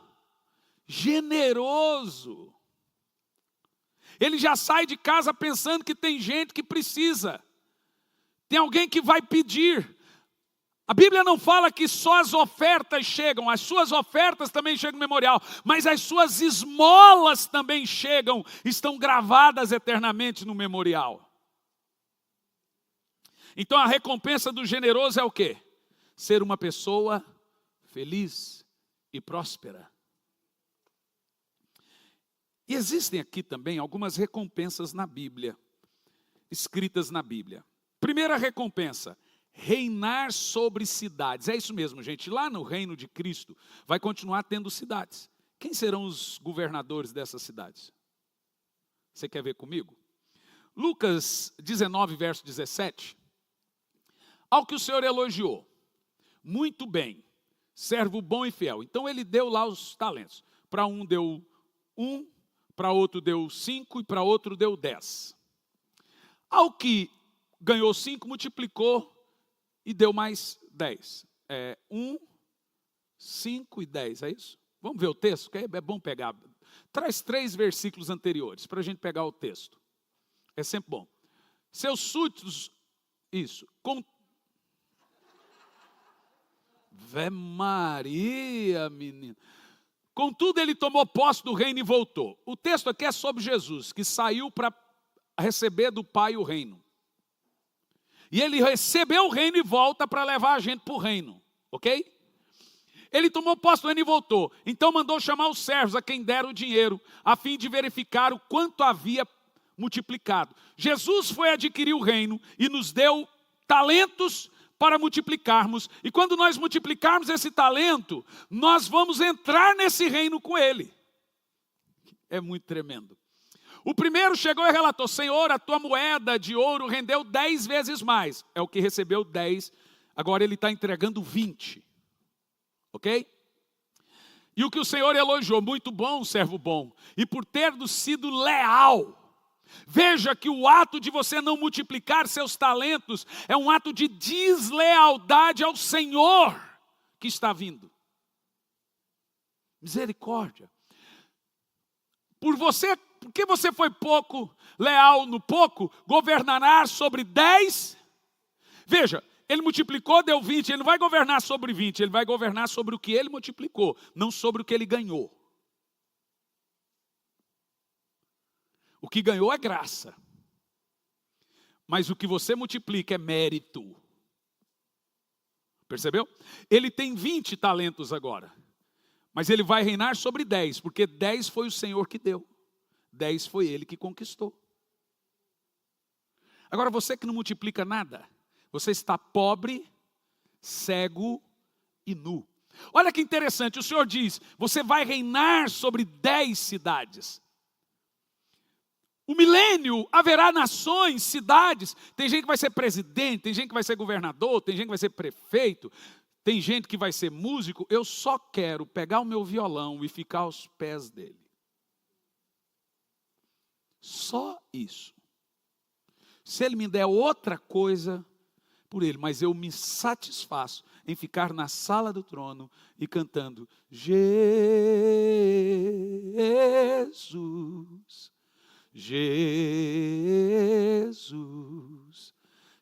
generoso. Ele já sai de casa pensando que tem gente que precisa. Tem alguém que vai pedir. A Bíblia não fala que só as ofertas chegam, as suas ofertas também chegam no memorial, mas as suas esmolas também chegam, estão gravadas eternamente no memorial. Então a recompensa do generoso é o quê? Ser uma pessoa feliz e próspera. E existem aqui também algumas recompensas na Bíblia, escritas na Bíblia. Primeira recompensa, reinar sobre cidades. É isso mesmo, gente. Lá no reino de Cristo vai continuar tendo cidades. Quem serão os governadores dessas cidades? Você quer ver comigo? Lucas 19, verso 17. Ao que o Senhor elogiou, muito bem, servo bom e fiel. Então ele deu lá os talentos. Para um deu 1, para outro deu 5 e para outro deu 10. Ao que ganhou 5, multiplicou e deu mais 10. 1, 5 e 10, é isso? Vamos ver o texto, que é bom pegar. Traz 3 versículos anteriores para a gente pegar o texto. É sempre bom. Seus súditos, isso, Vé Maria, menino. Contudo, ele tomou posse do reino e voltou. O texto aqui é sobre Jesus, que saiu para receber do Pai o reino. E ele recebeu o reino e volta para levar a gente para o reino. Ok? Ele tomou posse do reino e voltou. Então mandou chamar os servos a quem deram o dinheiro, a fim de verificar o quanto havia multiplicado. Jesus foi adquirir o reino e nos deu talentos para multiplicarmos. E quando nós multiplicarmos esse talento, nós vamos entrar nesse reino com ele. É muito tremendo. O primeiro chegou e relatou: Senhor, a tua moeda de ouro rendeu 10 vezes mais. É o que recebeu 10, agora ele está entregando 20. Ok? E o que o Senhor elogiou: muito bom, servo bom, e por ter sido leal. Veja que o ato de você não multiplicar seus talentos é um ato de deslealdade ao Senhor. que está vindo. Misericórdia. Porque você foi pouco leal no pouco, governarás sobre 10. Veja, ele multiplicou, deu 20, ele não vai governar sobre 20, ele vai governar sobre o que ele multiplicou, não sobre o que ele ganhou. O que ganhou é graça. Mas o que você multiplica é mérito. Percebeu? Ele tem 20 talentos agora. Mas ele vai reinar sobre 10, porque 10 foi o Senhor que deu. 10 foi ele que conquistou. Agora você que não multiplica nada, você está pobre, cego e nu. Olha que interessante, o Senhor diz, você vai reinar sobre 10 cidades. O milênio haverá nações, cidades, tem gente que vai ser presidente, tem gente que vai ser governador, tem gente que vai ser prefeito, tem gente que vai ser músico. Eu só quero pegar o meu violão e ficar aos pés dele. Só isso. Se ele me der outra coisa, por ele, mas eu me satisfaço em ficar na sala do trono e cantando Jesus, Jesus,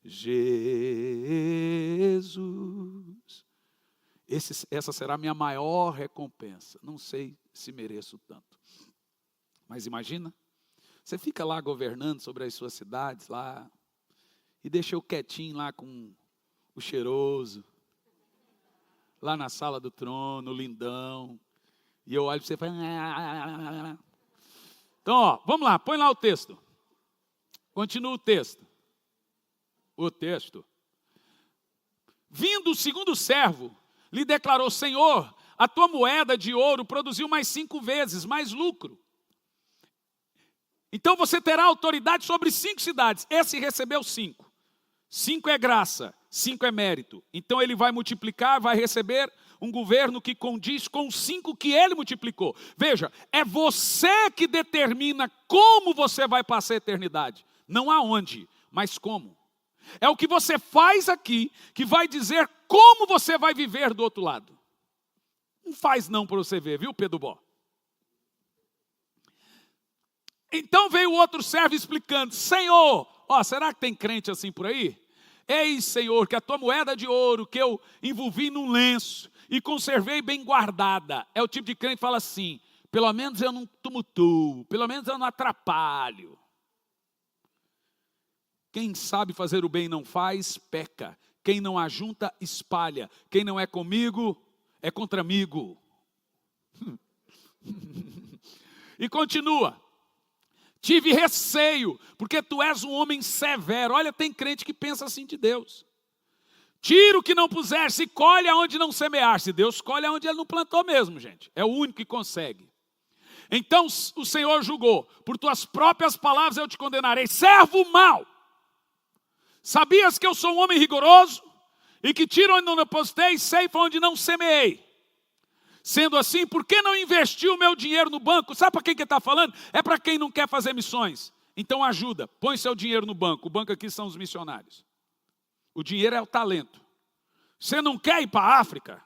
Jesus. Essa será a minha maior recompensa. Não sei se mereço tanto. Mas imagina, você fica lá governando sobre as suas cidades lá, e deixa eu quietinho lá com o cheiroso, lá na sala do trono, lindão, e eu olho para você e falo... Então, ó, vamos lá, põe lá o texto. Continua o texto. O texto. Vindo o segundo servo, lhe declarou, Senhor, a tua moeda de ouro produziu mais 5 vezes, mais lucro. Então você terá autoridade sobre 5 cidades. Esse recebeu 5. 5 é graça, 5 é mérito. Então ele vai multiplicar, vai receber um governo que condiz com 5 que ele multiplicou. Veja, é você que determina como você vai passar a eternidade. Não aonde, mas como. É o que você faz aqui que vai dizer como você vai viver do outro lado. Não faz não para você ver, viu, Pedro Bó? Então veio o outro servo explicando, Senhor, ó, será que tem crente assim por aí? Eis, Senhor, que a tua moeda de ouro que eu envolvi num lenço e conservei bem guardada. É o tipo de crente que fala assim, pelo menos eu não tumultuo, pelo menos eu não atrapalho. Quem sabe fazer o bem e não faz, peca. Quem não ajunta, espalha. Quem não é comigo, é contra amigo. E continua. Tive receio, porque tu és um homem severo. Olha, tem crente que pensa assim de Deus. Tira o que não puseste e colhe aonde não semeaste. Deus colhe aonde ele não plantou mesmo, gente. É o único que consegue. Então o Senhor julgou, por tuas próprias palavras eu te condenarei. Servo mau! Sabias que eu sou um homem rigoroso? E que tiro onde não depositei e ceifa onde não semeei. Sendo assim, por que não investiu o meu dinheiro no banco? Sabe para quem que está falando? É para quem não quer fazer missões. Então ajuda, põe seu dinheiro no banco. O banco aqui são os missionários. O dinheiro é o talento. Você não quer ir para a África?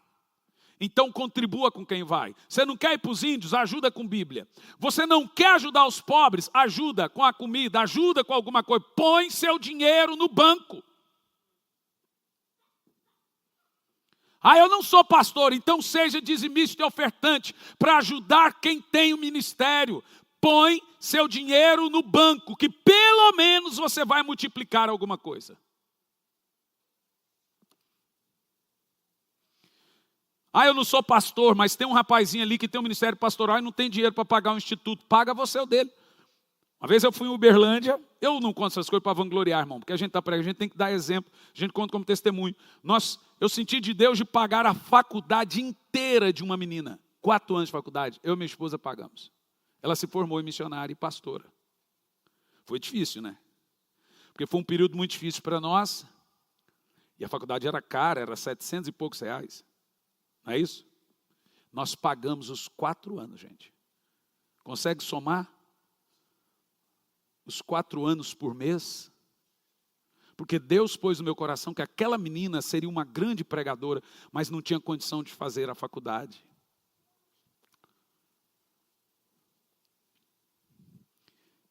Então contribua com quem vai. Você não quer ir para os índios? Ajuda com Bíblia. Você não quer ajudar os pobres? Ajuda com a comida, ajuda com alguma coisa. Põe seu dinheiro no banco. Ah, eu não sou pastor, então seja dizimista e ofertante para ajudar quem tem o ministério. Põe seu dinheiro no banco, que pelo menos você vai multiplicar alguma coisa. Ah, eu não sou pastor, mas tem um rapazinho ali que tem um ministério pastoral e não tem dinheiro para pagar um instituto. Paga você o dele. Uma vez eu fui em Uberlândia, eu não conto essas coisas para vangloriar, irmão, porque a gente está pregando, a gente tem que dar exemplo, a gente conta como testemunho. Eu senti de Deus de pagar a faculdade inteira de uma menina. 4 anos de faculdade, eu e minha esposa pagamos. Ela se formou em missionária e pastora. Foi difícil, né? Porque foi um período muito difícil para nós. E a faculdade era cara, era 700 e poucos reais. Não é isso? Nós pagamos os 4 anos, gente. Consegue somar? Os 4 anos por mês? Porque Deus pôs no meu coração que aquela menina seria uma grande pregadora, mas não tinha condição de fazer a faculdade.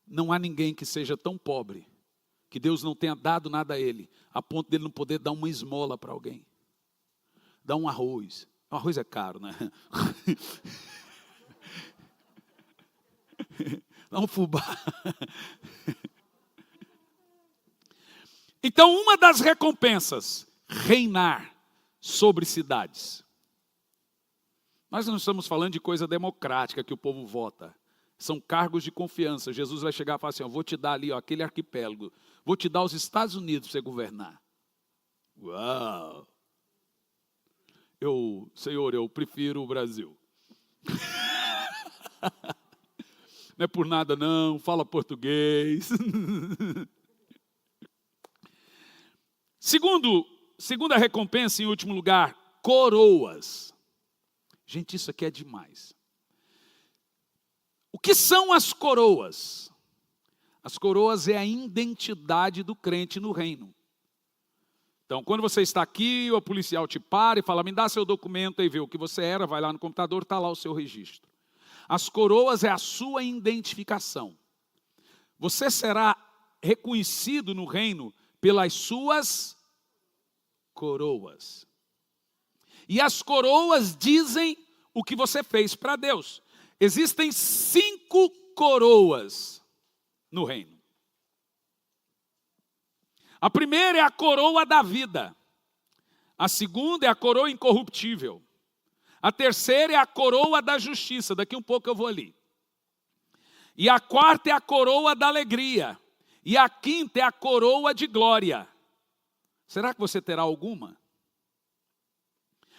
Não há ninguém que seja tão pobre, que Deus não tenha dado nada a ele, a ponto dele não poder dar uma esmola para alguém. Dar um arroz. O arroz é caro, né? Dá um fubá. Então, uma das recompensas, reinar sobre cidades. Nós não estamos falando de coisa democrática que o povo vota. São cargos de confiança. Jesus vai chegar e falar assim, vou te dar ali, aquele arquipélago. Vou te dar os Estados Unidos para você governar. Uau! Senhor, eu prefiro o Brasil. Não é por nada não, fala português. Segunda recompensa, em último lugar, coroas. Gente, isso aqui é demais. O que são as coroas? As coroas é a identidade do crente no reino. Então, quando você está aqui, o policial te para e fala, me dá seu documento e vê o que você era, vai lá no computador, está lá o seu registro. As coroas é a sua identificação. Você será reconhecido no reino pelas suas coroas. E as coroas dizem o que você fez para Deus. Existem 5 coroas no reino. A primeira é a coroa da vida. A segunda é a coroa incorruptível. A terceira é a coroa da justiça. Daqui um pouco eu vou ali. E a quarta é a coroa da alegria. E a quinta é a coroa de glória. Será que você terá alguma?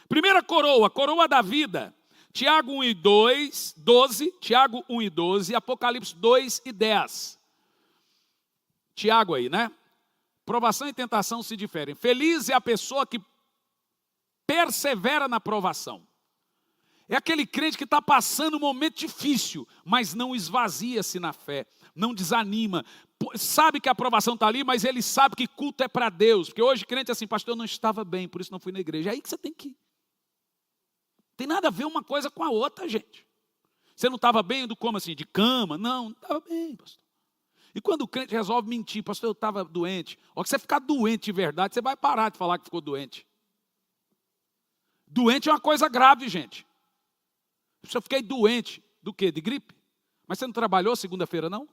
Primeira coroa, a coroa da vida. Tiago 1 e 12, Tiago 1 e 12, Apocalipse 2 e 10. Tiago aí, né? Provação e tentação se diferem. Feliz é a pessoa que persevera na provação. É aquele crente que está passando um momento difícil, mas não esvazia-se na fé, não desanima. Sabe que a aprovação está ali, mas ele sabe que culto é para Deus. Porque hoje crente é assim, pastor, eu não estava bem, por isso não fui na igreja. É aí que você tem que ir. Tem nada a ver uma coisa com a outra, gente. Você não estava bem do como assim? De cama? Não estava bem, pastor. E quando o crente resolve mentir, pastor, eu estava doente. Ó, que você ficar doente de verdade, você vai parar de falar que ficou doente. Doente é uma coisa grave, gente. Se eu fiquei doente, do quê? De gripe? Mas você não trabalhou segunda-feira, não?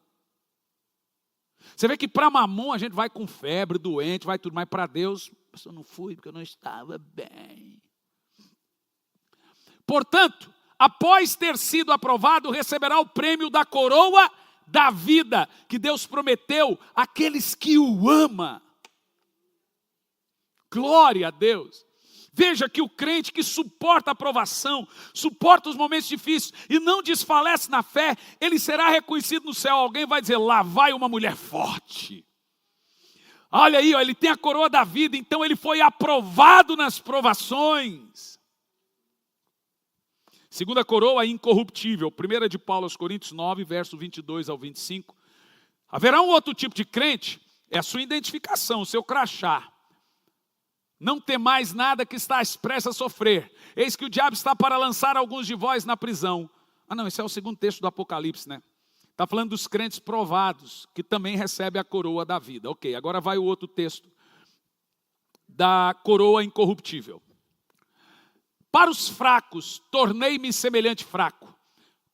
Você vê que para mamon a gente vai com febre, doente, vai tudo, mas para Deus, eu não fui porque eu não estava bem. Portanto, após ter sido aprovado, receberá o prêmio da coroa da vida, que Deus prometeu àqueles que o amam. Glória a Deus. Veja que o crente que suporta a provação, suporta os momentos difíceis e não desfalece na fé, ele será reconhecido no céu. Alguém vai dizer, lá vai uma mulher forte. Olha aí, ó, ele tem a coroa da vida, então ele foi aprovado nas provações. Segunda coroa incorruptível, 1 de Paulo aos Coríntios 9, verso 22 ao 25. Haverá um outro tipo de crente, é a sua identificação, o seu crachá. Não tem mais nada que está expresso a sofrer. Eis que o diabo está para lançar alguns de vós na prisão. Ah não, esse é o segundo texto do Apocalipse, né? Está falando dos crentes provados, que também recebem a coroa da vida. Ok, agora vai o outro texto, da coroa incorruptível. Para os fracos, tornei-me semelhante fraco,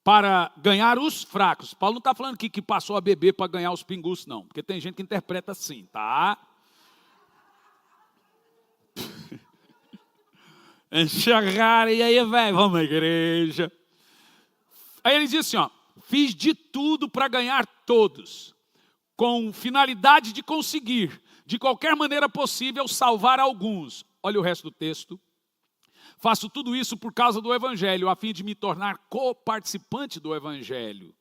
para ganhar os fracos. Paulo não está falando aqui que passou a beber para ganhar os pingus, não. Porque tem gente que interpreta assim, tá? Enxergar, e aí, velho, vamos à igreja. Aí ele diz assim, ó, fiz de tudo para ganhar todos, com finalidade de conseguir, de qualquer maneira possível, salvar alguns. Olha o resto do texto. Faço tudo isso por causa do Evangelho, a fim de me tornar coparticipante do Evangelho.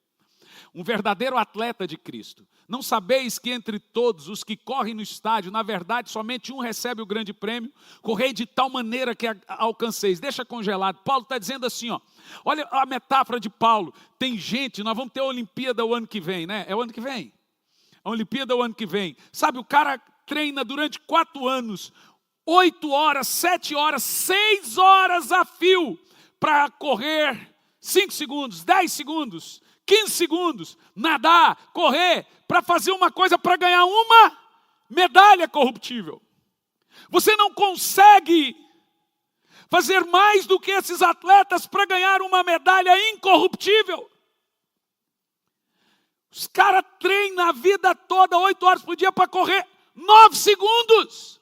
Um verdadeiro atleta de Cristo. Não sabeis que entre todos os que correm no estádio, na verdade, somente um recebe o grande prêmio? Correi de tal maneira que alcanceis. Deixa congelado. Paulo está dizendo assim, ó. Olha a metáfora de Paulo. Tem gente, nós vamos ter a Olimpíada o ano que vem, né? É o ano que vem? A Olimpíada o ano que vem. Sabe, o cara treina durante 4 anos, 8 horas, 7 horas, 6 horas a fio, para correr 5 segundos, 10 segundos, 15 segundos, nadar, correr, para fazer uma coisa, para ganhar uma medalha corruptível. Você não consegue fazer mais do que esses atletas para ganhar uma medalha incorruptível. Os caras treinam a vida toda, 8 horas por dia, para correr 9 segundos.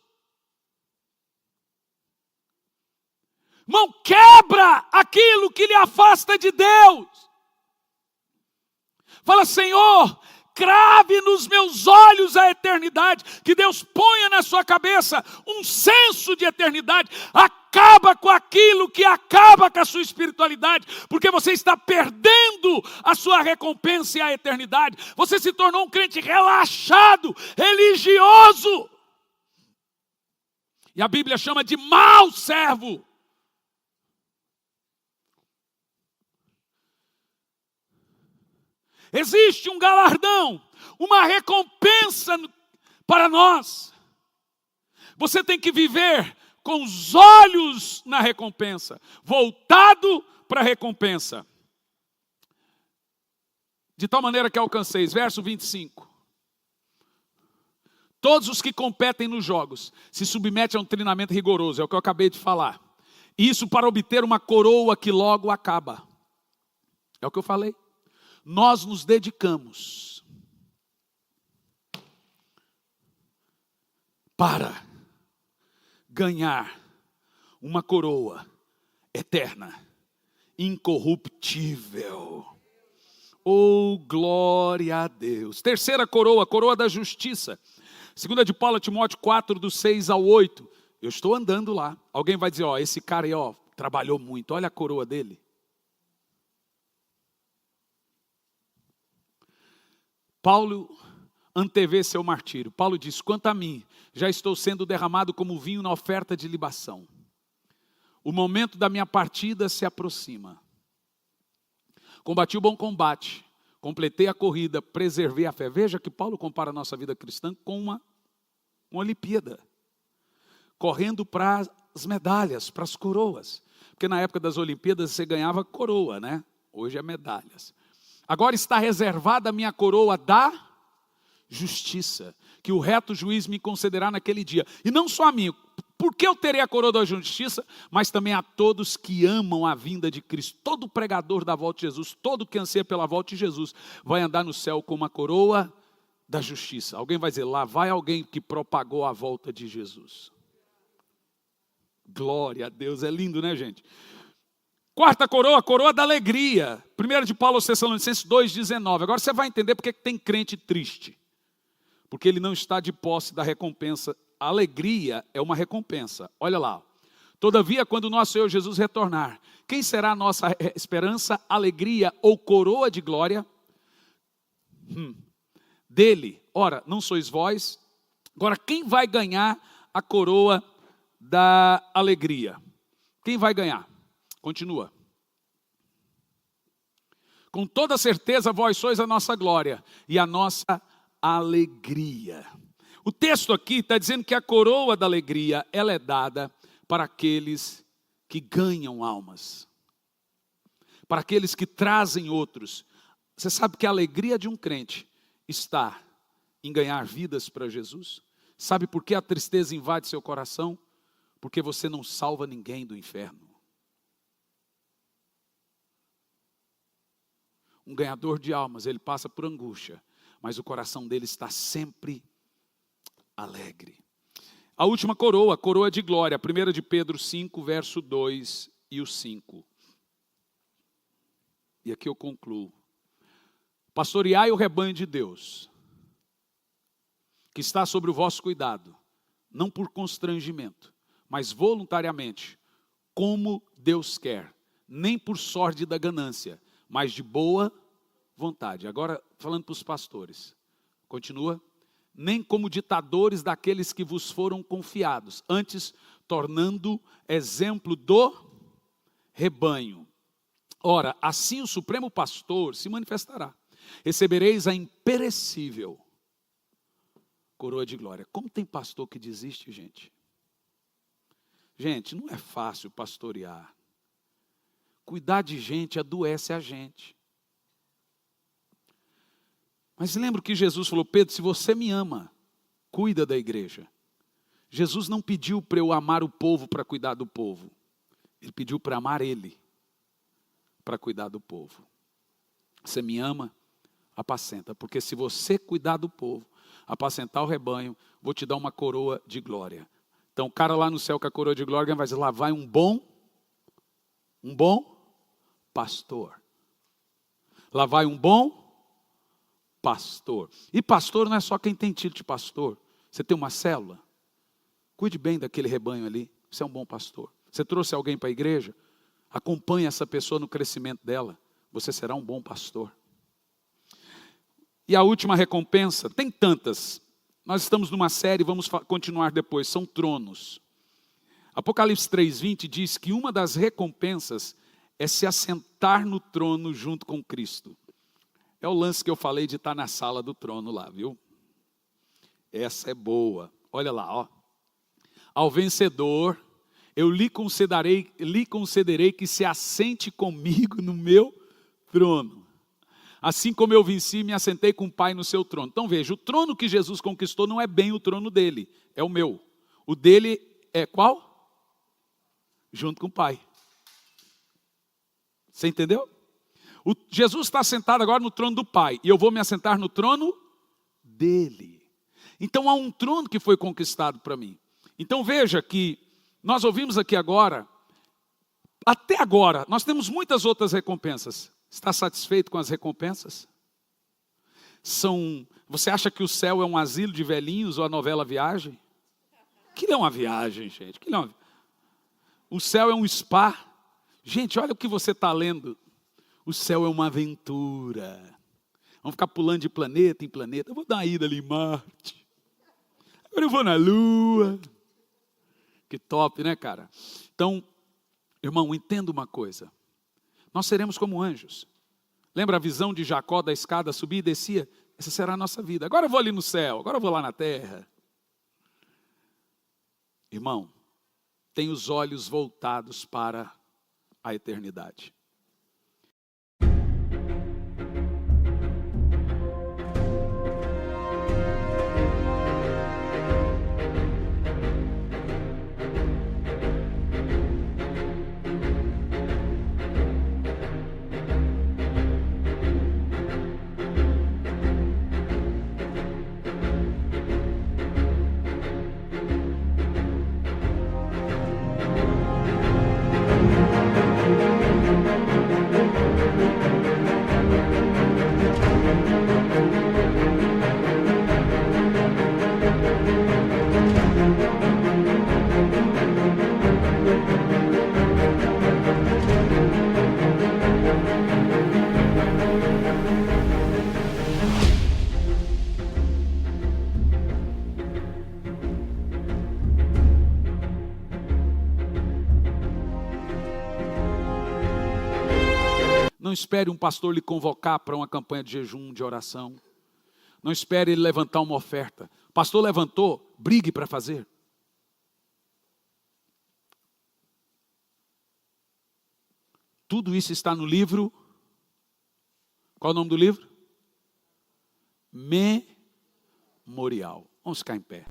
Irmão, quebra aquilo que lhe afasta de Deus. Fala, Senhor, crave nos meus olhos a eternidade, que Deus ponha na sua cabeça um senso de eternidade, acaba com aquilo que acaba com a sua espiritualidade, porque você está perdendo a sua recompensa e a eternidade, você se tornou um crente relaxado, religioso, e a Bíblia chama de mau servo. Existe um galardão, uma recompensa para nós. Você tem que viver com os olhos na recompensa, voltado para a recompensa. De tal maneira que alcanceis, verso 25. Todos os que competem nos jogos se submetem a um treinamento rigoroso, é o que eu acabei de falar. Isso para obter uma coroa que logo acaba. É o que eu falei. Nós nos dedicamos para ganhar uma coroa eterna, incorruptível. Oh, glória a Deus. Terceira coroa, coroa da justiça. 2 de Paulo a Timóteo 4, do 6 ao 8. Eu estou andando lá. Alguém vai dizer, ó, esse cara aí, ó, trabalhou muito. Olha a coroa dele. Paulo antevê seu martírio. Paulo diz, quanto a mim, já estou sendo derramado como vinho na oferta de libação. O momento da minha partida se aproxima. Combati o bom combate, completei a corrida, preservei a fé. Veja que Paulo compara a nossa vida cristã com uma Olimpíada. Correndo para as medalhas, para as coroas. Porque na época das Olimpíadas você ganhava coroa, né? Hoje é medalhas. Agora está reservada a minha coroa da justiça, que o reto juiz me concederá naquele dia. E não só a mim, porque eu terei a coroa da justiça, mas também a todos que amam a vinda de Cristo. Todo pregador da volta de Jesus, todo que anseia pela volta de Jesus, vai andar no céu com uma coroa da justiça. Alguém vai dizer, lá vai alguém que propagou a volta de Jesus. Glória a Deus, é lindo, né, gente? Quarta coroa, coroa da alegria. 1 de Paulo aos Tessalonicenses 2,19. Agora você vai entender porque tem crente triste. Porque ele não está de posse da recompensa. A alegria é uma recompensa. Olha lá. Todavia, quando o nosso Senhor Jesus retornar, quem será a nossa esperança, alegria ou coroa de glória? Dele. Ora, não sois vós. Agora, quem vai ganhar a coroa da alegria? Quem vai ganhar? Continua. Com toda certeza vós sois a nossa glória e a nossa alegria. O texto aqui está dizendo que a coroa da alegria, ela é dada para aqueles que ganham almas. Para aqueles que trazem outros. Você sabe que a alegria de um crente está em ganhar vidas para Jesus? Sabe por que a tristeza invade seu coração? Porque você não salva ninguém do inferno. Um ganhador de almas, ele passa por angústia, mas o coração dele está sempre alegre. A última coroa, coroa de glória, 1 de Pedro 5, verso 2 e o 5. E aqui eu concluo. Pastoreai o rebanho de Deus, que está sobre o vosso cuidado, não por constrangimento, mas voluntariamente, como Deus quer, nem por sorte da ganância, mas de boa vontade. Agora, falando para os pastores, continua. Nem como ditadores daqueles que vos foram confiados, antes tornando exemplo do rebanho. Ora, assim o Supremo Pastor se manifestará. Recebereis a imperecível coroa de glória. Como tem pastor que desiste, gente? Gente, não é fácil pastorear. Cuidar de gente adoece a gente. Mas lembra que Jesus falou: Pedro, se você me ama, cuida da igreja. Jesus não pediu para eu amar o povo para cuidar do povo. Ele pediu para amar Ele, para cuidar do povo. Você me ama? Apacenta. Porque se você cuidar do povo, apacentar o rebanho, vou te dar uma coroa de glória. Então o cara lá no céu com a coroa de glória vai dizer: lá vai um bom pastor. Lá vai um bom pastor. E pastor não é só quem tem título de pastor. Você tem uma célula? Cuide bem daquele rebanho ali. Você é um bom pastor. Você trouxe alguém para a igreja? Acompanhe essa pessoa no crescimento dela. Você será um bom pastor. E a última recompensa, tem tantas. Nós estamos numa série, vamos continuar depois, são tronos. Apocalipse 3:20 diz que uma das recompensas é se assentar no trono junto com Cristo. É o lance que eu falei de estar na sala do trono lá, viu? Essa é boa. Olha lá, ó. Ao vencedor, eu lhe concederei que se assente comigo no meu trono. Assim como eu venci e me assentei com o Pai no seu trono. Então veja, o trono que Jesus conquistou não é bem o trono dele, é o meu. O dele é qual? Junto com o Pai. Você entendeu? Jesus está sentado agora no trono do Pai, e eu vou me assentar no trono dele. Então há um trono que foi conquistado para mim. Então veja que nós ouvimos aqui agora, até agora, nós temos muitas outras recompensas. Está satisfeito com as recompensas? Você acha que o céu é um asilo de velhinhos ou a novela Viagem? Aquilo é uma viagem, gente. O céu é um spa. Gente, olha o que você está lendo. O céu é uma aventura. Vamos ficar pulando de planeta em planeta. Eu vou dar uma ida ali em Marte. Agora eu vou na Lua. Que top, né, cara? Então, irmão, entenda uma coisa. Nós seremos como anjos. Lembra a visão de Jacó da escada, subia e descia? Essa será a nossa vida. Agora eu vou ali no céu, agora eu vou lá na terra. Irmão, tem os olhos voltados para a eternidade. Não espere um pastor lhe convocar para uma campanha de jejum, de oração. Não espere ele levantar uma oferta. O pastor levantou, brigue para fazer. Tudo isso está no livro. Qual é o nome do livro? Memorial. Vamos ficar em pé.